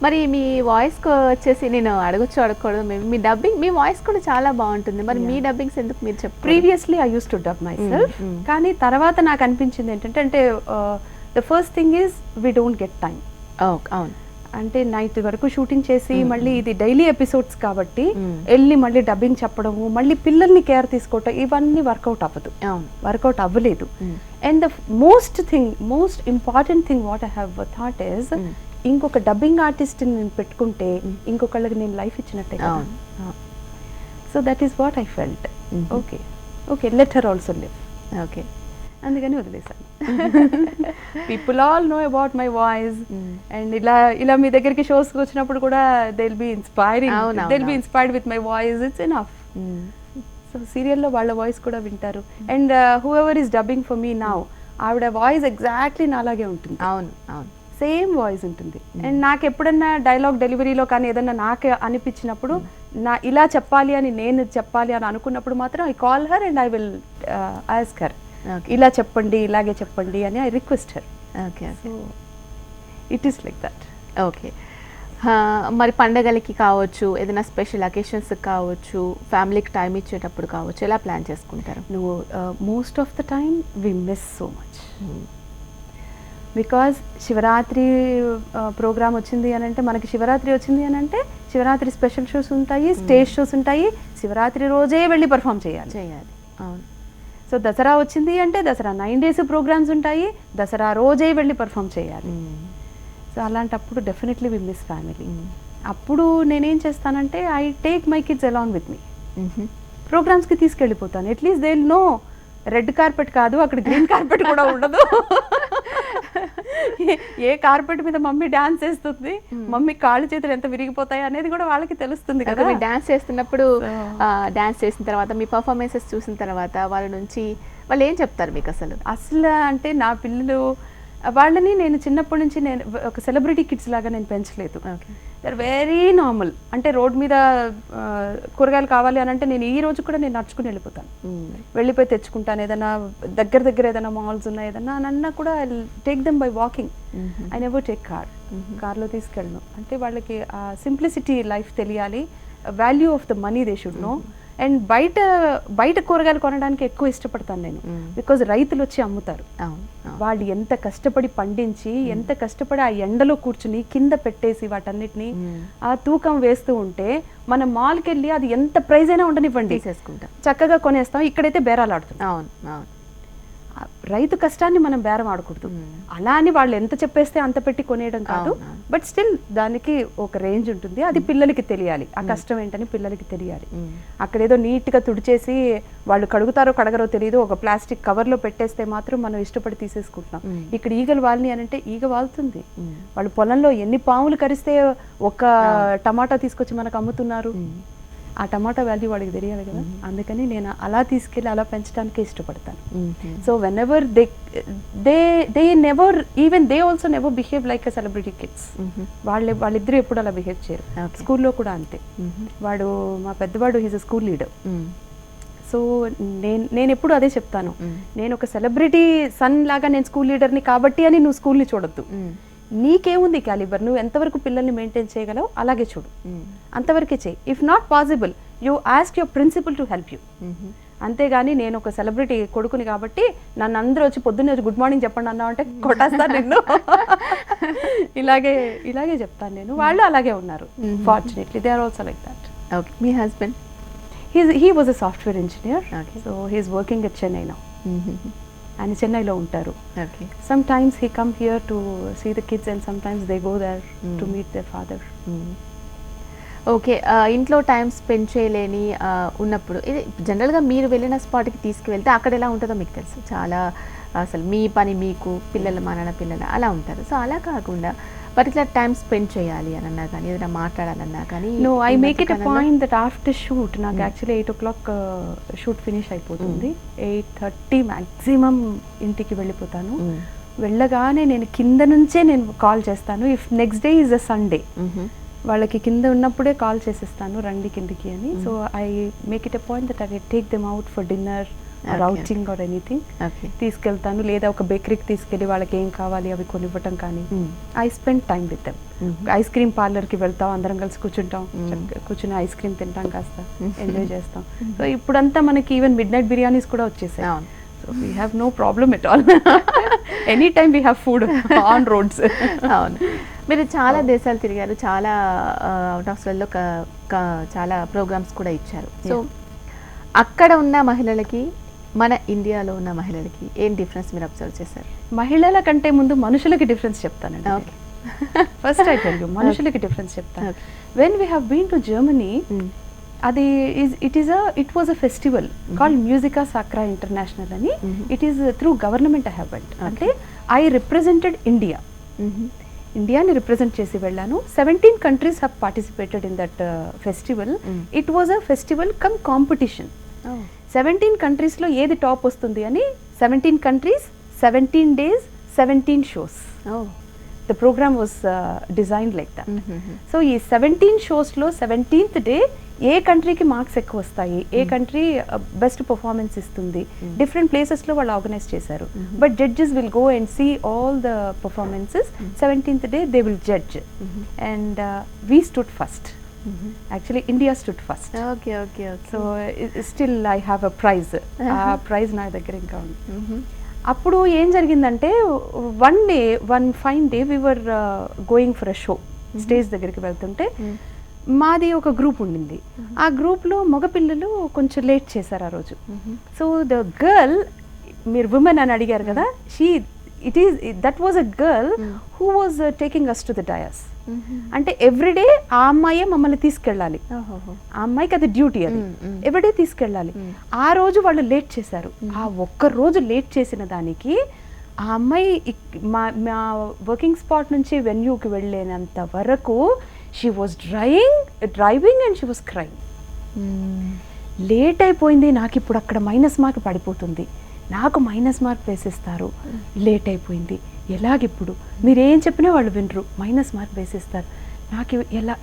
మరి మీ వాయిస్ వచ్చేసి నేను అడగకూడదు, మీ డబ్బింగ్, మీ వాయిస్ కూడా చాలా బాగుంటుంది. మరి మీ డబ్బింగ్స్ ఎందుకు మీరు చెప్పారు? Previously I use to dub my self, కానీ తర్వాత నాకు అనిపించింది ఏంటంటే, అంటే the first thing is we don't get time. అవును, అంటే నైట్ వరకు షూటింగ్ చేసి మళ్ళీ ఇది డైలీ ఎపిసోడ్స్ కాబట్టి వెళ్ళి మళ్ళీ డబ్బింగ్ చెప్పడము, మళ్ళీ పిల్లల్ని కేర్ తీసుకోవటం, ఇవన్నీ వర్కౌట్ అవ్వదు, వర్కౌట్ అవ్వలేదు. And the most important thing what I have thought is, ఇంకొక డబ్బింగ్ ఆర్టిస్ట్ని నేను పెట్టుకుంటే ఇంకొకళ్ళకి నేను లైఫ్ ఇచ్చినట్టే కదా. So that is what I felt. Okay let her also live. Okay, అందుకని వదిలేసాను. People all know about my voice, and ఇలా మీ దగ్గరికి షోస్కి వచ్చినప్పుడు కూడా they will be inspired with my voice. It's enough. So సీరియల్లో వాళ్ళ వాయిస్ కూడా వింటారు. And who ever is dubbing for me now, ఆవిడ వాయిస్ ఎగ్జాక్ట్లీ నాలాగే ఉంటుంది. అవును, సేమ్ వాయిస్ ఉంటుంది. అండ్ నాకు ఎప్పుడన్నా డైలాగ్ డెలివరీలో కానీ ఏదన్నా నాకు అనిపించినప్పుడు, ఇలా చెప్పాలి అని నేను చెప్పాలి అని అనుకున్నప్పుడు మాత్రం I call her and I will ask her, ఇలా చెప్పండి, ఇలాగే చెప్పండి అని I request her. Okay, so it is like that. Okay, మరి పండగలకి కావచ్చు, ఏదైనా స్పెషల్ అకేషన్స్ కావచ్చు, ఫ్యామిలీకి టైం ఇచ్చేటప్పుడు కావచ్చు, ఎలా ప్లాన్ చేసుకుంటారు? నువ్వు most of the time we miss so much. Because Shivaratri program వచ్చింది అని అంటే, మనకి శివరాత్రి వచ్చింది అని అంటే శివరాత్రి స్పెషల్ షోస్ ఉంటాయి, స్టేజ్ షోస్ ఉంటాయి, శివరాత్రి రోజే వెళ్ళి పర్ఫామ్ చేయాలి. అవును. సో దసరా వచ్చింది అంటే దసరా 9 days ప్రోగ్రామ్స్ ఉంటాయి, దసరా రోజే వెళ్ళి పర్ఫామ్ చేయాలి. సో అలాంటప్పుడు డెఫినెట్లీ వి మిస్ ఫ్యామిలీ. అప్పుడు నేనేం చేస్తానంటే I take my kids along with me. ప్రోగ్రామ్స్కి తీసుకెళ్ళిపోతాను. At least they will know red carpet కాదు, అక్కడ గ్రీన్ కార్పెట్ కూడా ఉండదు. ఏ కార్పెట్ మీద మమ్మీ డాన్స్ చేస్తుంది, మమ్మీ కాళ్ళు చేతులు ఎంత విరిగిపోతాయి అనేది కూడా వాళ్ళకి తెలుస్తుంది కదా. మీరు డాన్స్ చేస్తున్నప్పుడు, డాన్స్ చేసిన తర్వాత, మీ పర్ఫార్మెన్సెస్ చూసిన తర్వాత వాళ్ళ నుంచి వాళ్ళు ఏం చెప్తారు మీకు? అసలు అంటే నా పిల్లలు వాళ్ళని నేను చిన్నప్పటి నుంచి నేను ఒక సెలబ్రిటీ కిడ్స్ లాగా నేను పెంచలేదు. They are very normal. అంటే రోడ్ మీద కూరగాయలు కావాలి అని అంటే నేను ఈ రోజు కూడా నేను నడుచుకుని వెళ్ళిపోతాను, వెళ్ళిపోయి తెచ్చుకుంటాను. ఏదైనా దగ్గర ఏదైనా మాల్స్ ఉన్నాయి ఏదన్నా అన్నా కూడా I take them by walking. I never take కార్లో తీసుకెళ్ళను. అంటే వాళ్ళకి ఆ సింప్లిసిటీ లైఫ్ తెలియాలి, value of the money they should know. And బయట కూరగాయలు కొనడానికి ఎక్కువ ఇష్టపడతాను నేను, బికాజ్ రైతులు వచ్చి అమ్ముతారు. వాళ్ళు ఎంత కష్టపడి పండించి, ఎంత కష్టపడి ఆ ఎండలో కూర్చుని కింద పెట్టేసి వాటన్నిటిని ఆ తూకం వేస్తూ ఉంటే, మనం మాల్కి వెళ్ళి అది ఎంత ప్రైజ్ అయినా ఉండనివ్వండి చక్కగా కొనేస్తాం. ఇక్కడైతే బేరాలు ఆడుతున్నాం. రైతు కష్టాన్ని మనం బేరం ఆడకూడదు. అలా అని వాళ్ళు ఎంత చెప్పేస్తే అంత పెట్టి కొనేయడం కాదు, బట్ స్టిల్ దానికి ఒక రేంజ్ ఉంటుంది. అది పిల్లలకి తెలియాలి, ఆ కష్టం ఏంటని పిల్లలకి తెలియాలి. అక్కడేదో నీట్గా తుడిచేసి వాళ్ళు కడుగుతారో కడగరో తెలియదు, ఒక ప్లాస్టిక్ కవర్లో పెట్టేస్తే మాత్రం మనం ఇష్టపడి తీసేసుకుంటున్నాం. ఇక్కడ ఈగలు వాలిని అని అంటే ఈగ వాలుతుంది. వాళ్ళు పొలంలో ఎన్ని పాములు కరిస్తే ఒక టమాటా తీసుకొచ్చి మనకు అమ్ముతున్నారు. ఆ టమాటా వాల్యూ వాడికి తెలియాలి కదా. అందుకని నేను అలా తీసుకెళ్ళి అలా పెంచడానికే ఇష్టపడతాను. So when ever they never, even they also never behave like a celebrity kids. వాళ్ళిద్దరూ ఎప్పుడు అలా బిహేవ్ చేయరు. స్కూల్లో కూడా అంతే. మా పెద్దవాడు he's a school leader. So నేను ఎప్పుడు అదే చెప్తాను, నేను ఒక సెలబ్రిటీ సన్ లాగా నేను స్కూల్ లీడర్ని కాబట్టి అని నువ్వు స్కూల్ని చూడొద్దు. నీకేముంది క్యాలిబర్, నువ్వు ఎంతవరకు పిల్లల్ని మెయింటైన్ చేయగలవు అలాగే చూడు, అంతవరకే చేయి. If not possible you ask your principal to help you. అంతేగాని నేను ఒక సెలబ్రిటీ కొడుకుని కాబట్టి నన్ను అందరూ వచ్చి పొద్దున్నే వచ్చి గుడ్ మార్నింగ్ చెప్పండి అన్నా అంటే కొట్టేస్తాను నిన్ను. ఇలాగే చెప్తాను నేను. వాళ్ళు అలాగే ఉన్నారు. Fortunately they are also like that. Okay, మీ husband? He was a software engineer. So he is working at Chennai now. ఆయన చెన్నైలో ఉంటారు. Sometimes he come here to see the kids and sometimes they go there to meet their father. Okay, ఇంట్లో టైం స్పెండ్ చేయలేని ఉన్నప్పుడు ఇది జనరల్గా మీరు వెళ్ళిన స్పాట్కి తీసుకువెళ్తే అక్కడ ఎలా ఉంటుందో మీకు తెలుసు. చాలా అసలు మీ పని మీకు, పిల్లలు మా నాన్న పిల్లలు అలా ఉంటారు. సో అలా కాకుండా పర్టికులర్ టైం స్పెండ్ చేయాలి అని అన్నా కానీ, ఏదైనా మాట్లాడాలన్నా కానీ, no I make it a point that after shoot నాకు యాక్చువల్లీ 8 o'clock షూట్ ఫినిష్ అయిపోతుంది. 8:30 మ్యాక్సిమం ఇంటికి వెళ్ళిపోతాను. వెళ్ళగానే నేను కింద నుంచే నేను కాల్ చేస్తాను. If next day is a Sunday, వాళ్ళకి కింద ఉన్నప్పుడే కాల్ చేసేస్తాను రండి కిందికి అని. So I make it a point that I take them out for dinner or outing or anything. తీసుకెళ్తాను, లేదా ఒక బేకరీకి తీసుకెళ్ళి వాళ్ళకి ఏం కావాలి అవి కొనివ్వటం కానీ. I spend time with them. Ice cream పార్లర్కి వెళ్తాం, అందరం కలిసి కూర్చుంటాం, కూర్చుని ఐస్ క్రీమ్ తింటాం, కాస్త ఎంజాయ్ చేస్తాం. సో ఇప్పుడంతా మనకి ఈవెన్ మిడ్ నైట్ బిర్యానీస్ కూడా వచ్చేసాయి. So we have no problem at all. Any time we have food on roads. అవును, మీరు చాలా దేశాలు తిరిగారు, చాలా అవుట్ ఆఫ్ స్టేట్లో చాలా ప్రోగ్రామ్స్ కూడా ఇచ్చారు. సో అక్కడ ఉన్న మహిళలకి మన ఇండియాలో ఉన్న మహిళలకి ఏం డిఫరెన్స్ మీరు అబ్జర్వ్ చేశారు? మహిళల కంటే ముందు మనుషులకి డిఫరెన్స్ చెప్తానండి. Okay, first I tell you మనుషులకి డిఫరెన్స్ చెప్తాను. When we have been to Germany, అది it was a festival called Musica Sacra International అని. It is through government I have went. అంటే ఐ రిప్రజెంటెడ్ ఇండియా. ఇండియాని రిప్రజెంట్ చేసి వెళ్ళాను. 17 countries have participated in that festival. It was a festival come competition. 17 countries లో ఏది టాప్ వస్తుంది అని 17 countries, 17 days, 17 shows. The program was designed like that. So ఈ 17 shows లో 17th day ఏ కంట్రీకి మార్క్స్ ఎక్కువ వస్తాయి, ఏ కంట్రీ బెస్ట్ పర్ఫార్మెన్స్ ఇస్తుంది, డిఫరెంట్ ప్లేసెస్ లో వాళ్ళు ఆర్గనైజ్ చేశారు. But judges will go and see all the performances. 17th day they will judge and we stood first. Actually India stood first. Okay. So still I have a prize. ఆ ప్రైజ్ నా దగ్గర ఇంకా ఉంది. అప్పుడు ఏం జరిగిందంటే one fine day we were going for a show. Stage దగ్గరికి వెళ్తుంటే మాది ఒక గ్రూప్ ఉండింది. ఆ గ్రూప్లో మగపిల్లలు కొంచెం లేట్ చేశారు ఆ రోజు. సో ద గర్ల్, మీరు ఉమెన్ అని అడిగారు కదా, that was a girl who was taking us to the dais. అంటే ఎవ్రీడే ఆ అమ్మాయే మమ్మల్ని తీసుకెళ్ళాలి. ఆ అమ్మాయికి అది డ్యూటీ, అది ఎవ్రీడే తీసుకెళ్ళాలి. ఆ రోజు వాళ్ళు లేట్ చేశారు. ఆ ఒక్క రోజు లేట్ చేసిన దానికి ఆ అమ్మాయి మా వర్కింగ్ స్పాట్ నుంచి వెన్యూకి వెళ్ళేంత వరకు she was driving and she was crying. Late అయిపోయింది, నాకు ఇప్పుడు అక్కడ మైనస్ మార్క్ పడిపోతుంది, నాకు మైనస్ మార్క్ వేసేస్తారు, లేట్ అయిపోయింది, ఎలాగిప్పుడు మీరేం చెప్పినా వాళ్ళు వినరు, మైనస్ మార్క్ వేసేస్తారు, నాకు ఎలా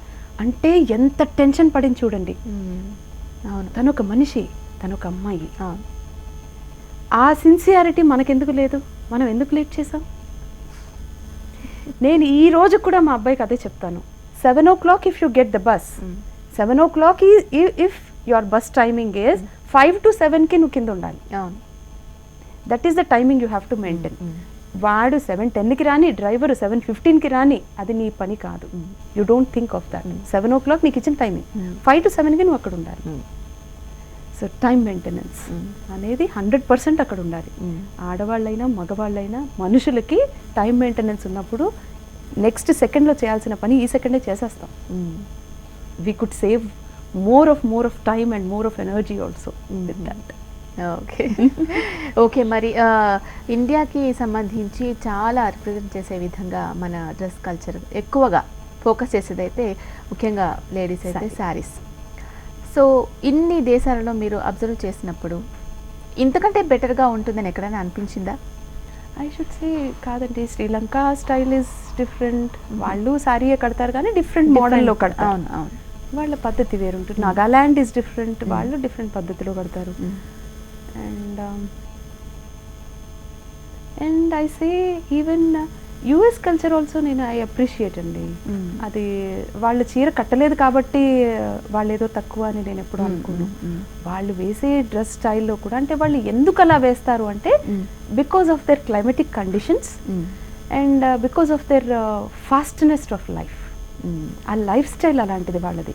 అంటే ఎంత టెన్షన్ పడింది చూడండి. అవును, తను ఒక మనిషి, తను ఒక అమ్మాయి. ఆ సిన్సియారిటీ మనకెందుకు లేదు? మనం ఎందుకు లేట్ చేసాం? నేను ఈ రోజు కూడా మా అబ్బాయికి అదే చెప్తాను. 7 o'clock if you get the bus. 7 o'clock if your bus timing is 5 to 7 కి నువ్వు కింద ఉండాలి. That is the timing you have to maintain. వాడు 7:10కి రాని, డ్రైవర్ 7:15కి రాని, అది నీ పని కాదు. You don't think of that. 7 o'clock నీకు ఇచ్చిన టైమింగ్, 5 to 7కి నువ్వు అక్కడ ఉండాలి. సో టైం మెయింటెనెన్స్ అనేది 100% అక్కడ ఉండాలి. ఆడవాళ్ళైనా మగవాళ్ళైనా మనుషులకి టైం మెయింటెనెన్స్ ఉన్నప్పుడు నెక్స్ట్ సెకండ్లో చేయాల్సిన పని ఈ సెకండే చేసేస్తాం. We could save more of time and more of energy also with that. Okay, మరి ఇండియాకి సంబంధించి చాలా రిప్రజెంట్ చేసే విధంగా మన డ్రెస్ కల్చర్ ఎక్కువగా ఫోకస్ చేసేదైతే ముఖ్యంగా లేడీస్ అయితే శారీస్. సో ఇన్ని దేశాలలో మీరు అబ్జర్వ్ చేసినప్పుడు ఇంతకంటే బెటర్గా ఉంటుందని ఎక్కడైనా అనిపించిందా? ఐ షుడ్ సే కాదండి, శ్రీలంక స్టైల్ ఇస్ డిఫరెంట్. వాళ్ళు శారీయే కడతారు కానీ డిఫరెంట్ మోడల్లో కడతారు. అవును, వాళ్ళ పద్ధతి వేరుంటుంది. నాగాలాండ్ ఇస్ డిఫరెంట్, వాళ్ళు డిఫరెంట్ పద్ధతిలో కడతారు. And I say even US culture also నేను ఐ అప్రిషియేట్ అండి. అది వాళ్ళు చీర కట్టలేదు కాబట్టి వాళ్ళు ఏదో తక్కువ అని నేను ఎప్పుడు అనుకోను. వాళ్ళు వేసే డ్రెస్ స్టైల్లో కూడా అంటే వాళ్ళు ఎందుకు అలా వేస్తారు అంటే because of their climatic conditions and because of their fastness of life. ఆ లైఫ్ స్టైల్ అలాంటిది వాళ్ళది.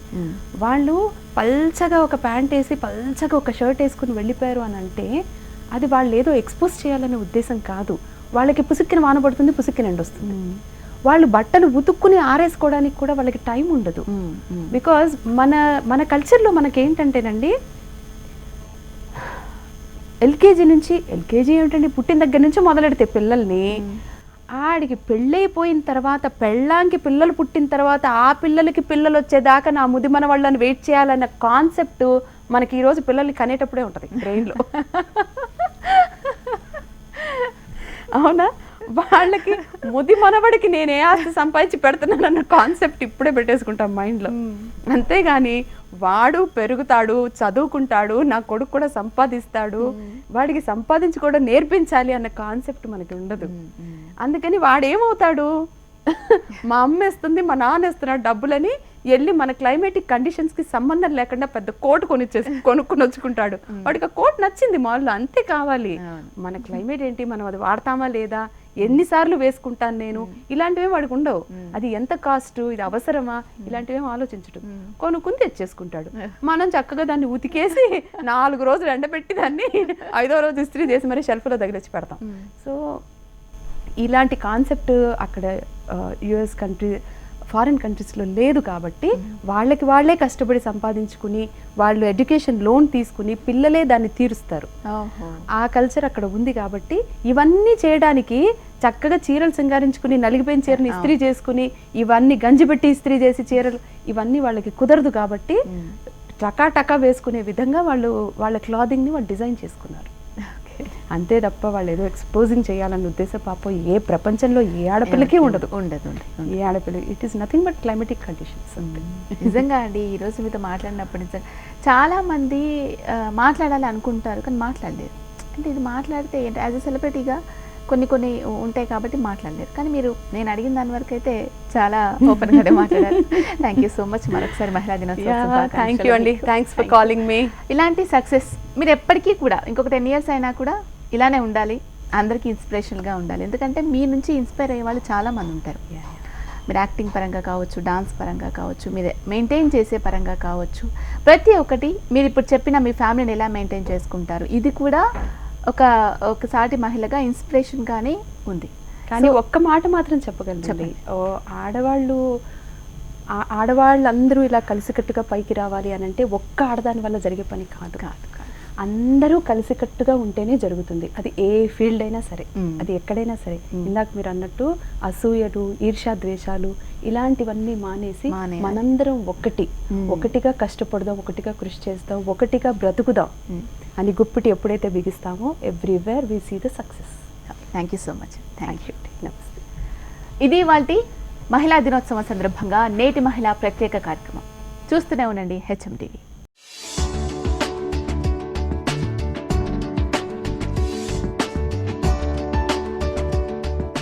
వాళ్ళు పల్చగా ఒక ప్యాంట్ వేసి పల్చగా ఒక షర్ట్ వేసుకుని వెళ్ళిపోయారు అని అంటే అది వాళ్ళు ఏదో ఎక్స్పోజ్ చేయాలనే ఉద్దేశం కాదు. వాళ్ళకి పుసుక్కిన వాన పడుతుంది, పుసుక్కిన ఎండ వస్తుంది. వాళ్ళు బట్టలు ఉతుక్కుని ఆరేసుకోవడానికి కూడా వాళ్ళకి టైం ఉండదు. బికాజ్ మన కల్చర్లో మనకేంటంటేనండి ఎల్కేజీ ఏమిటండి పుట్టిన దగ్గర నుంచి మొదలెడితే పిల్లల్ని ఆడికి పెళ్ళైపోయిన తర్వాత పెళ్ళాంకి పిల్లలు పుట్టిన తర్వాత ఆ పిల్లలకి పిల్లలు వచ్చేదాకా నా ముదిమన వాళ్ళని వెయిట్ చేయాలన్న కాన్సెప్ట్ మనకి ఈరోజు పిల్లల్ని కనేటప్పుడే ఉంటుంది బ్రెయిన్లో. అవునా? వాళ్ళకి ముది మనవడికి నేనే ఆస్తి సంపాదించి పెడుతున్నాను అన్న కాన్సెప్ట్ ఇప్పుడే పెట్టేసుకుంటాం మైండ్లో. అంతేగాని వాడు పెరుగుతాడు, చదువుకుంటాడు, నా కొడుకు కూడా సంపాదిస్తాడు, వాడికి సంపాదించుకోవడం నేర్పించాలి అన్న కాన్సెప్ట్ మనకి ఉండదు. అందుకని వాడేమవుతాడు, మా అమ్మ వేస్తుంది, మా నాన్న వేస్తున్నాడు డబ్బులని వెళ్ళి మన క్లైమేటిక్ కండిషన్స్కి సంబంధం లేకుండా పెద్ద కోట్ కొనుక్కుని వచ్చుకుంటాడు. వాడికి ఆ కోట్ నచ్చింది మాల్లో, అంతే కావాలి. మన క్లైమేట్ ఏంటి, మనం అది వాడతామా లేదా, ఎన్నిసార్లు వేసుకుంటాను నేను, ఇలాంటివేం వాడికి ఉండవు. అది ఎంత కాస్ట్, ఇది అవసరమా, ఇలాంటివేం ఆలోచించడు. కొనుక్కుని తెచ్చేసుకుంటాడు. మనం చక్కగా దాన్ని ఉతికేసి 4 రోజులు ఎండబెట్టి దాన్ని 5వ రోజు ఇస్త్రీ చేసి మరి షెల్ఫ్లో తగిలిచ్చి పెడతాం. సో ఇలాంటి కాన్సెప్ట్ అక్కడ యుఎస్ ఫారిన్ కంట్రీస్లో లేదు కాబట్టి వాళ్ళే కష్టపడి సంపాదించుకుని వాళ్ళు ఎడ్యుకేషన్ లోన్ తీసుకుని పిల్లలే దాన్ని తీరుస్తారు. ఆ కల్చర్ అక్కడ ఉంది కాబట్టి ఇవన్నీ చేయడానికి చక్కగా చీరలు సింగారించుకుని నలిగిపోయిన చీరని ఇస్త్రీ చేసుకుని ఇవన్నీ గంజి పెట్టి ఇస్త్రీ చేసి చీరలు ఇవన్నీ వాళ్ళకి కుదరదు కాబట్టి టకా వేసుకునే విధంగా వాళ్ళ క్లాదింగ్ని వాళ్ళు డిజైన్ చేసుకున్నారు. అంతే తప్ప వాళ్ళు ఏదో ఎక్స్పోజింగ్ చేయాలన్న ఉద్దేశం పాపం ఏ ప్రపంచంలో ఏ ఆడపిల్లకి ఉండదు. ఏ ఆడపిల్ల, it is nothing but climatic conditions. నిజంగా అండి ఈరోజు మీతో మాట్లాడినప్పుడు నిజంగా చాలామంది మాట్లాడాలి అనుకుంటారు కానీ మాట్లాడలేరు. అంటే ఇది మాట్లాడితే ఏంటి, యాజ్ ఎ సెలబ్రిటీగా కొన్ని ఉంటాయి కాబట్టి మాట్లాడలేరు. కానీ నేను అడిగిన దాని వరకు అయితే చాలా ఓపెన్గానే మాట్లాడారు. Thank you so much. మరొకసారి మహిళా దినోత్సవం. థ్యాంక్ యూ అండి, థ్యాంక్స్ ఫర్ కాలింగ్ మీ. ఇలాంటి సక్సెస్ మీరు ఎప్పటికీ కూడా ఇంకొక 10 years అయినా కూడా ఇలానే ఉండాలి, అందరికీ ఇన్స్పిరేషన్గా ఉండాలి. ఎందుకంటే మీ నుంచి ఇన్స్పైర్ అయ్యే వాళ్ళు చాలామంది ఉంటారు. మీరు యాక్టింగ్ పరంగా కావచ్చు, డాన్స్ పరంగా కావచ్చు, మీరు మెయింటైన్ చేసే పరంగా కావచ్చు, ప్రతి ఒక్కటి మీరు ఇప్పుడు చెప్పిన మీ ఫ్యామిలీని ఎలా మెయింటైన్ చేసుకుంటారు, ఇది కూడా ఒక సాటి మహిళగా ఇన్స్పిరేషన్గానే ఉంది. కానీ ఒక్క మాట మాత్రం చెప్పగలను, ఆడవాళ్ళందరూ ఇలా కలిసికట్టుగా పైకి రావాలి అని అంటే ఒక్క ఆడదాని వల్ల జరిగే పని కాదు. అందరూ కలిసికట్టుగా ఉంటేనే జరుగుతుంది. అది ఏ ఫీల్డ్ అయినా సరే, అది ఎక్కడైనా సరే. ఇందాక మీరు అన్నట్టు అసూయలు, ఈర్ష్యా ద్వేషాలు ఇలాంటివన్నీ మానేసి మనందరం ఒకటిగా కష్టపడదాం, ఒకటిగా కృషి చేద్దాం, ఒకటిగా బ్రతుకుదాం అని గుప్పిటి ఎప్పుడైతే బిగిస్తామో everywhere we see the success. Thank you so much. Thank you. నమస్తే. ఇది వాళ్ళ మహిళా దినోత్సవం సందర్భంగా నేటి మహిళా ప్రత్యేక కార్యక్రమం. చూస్తూనే ఉండండి HM TV.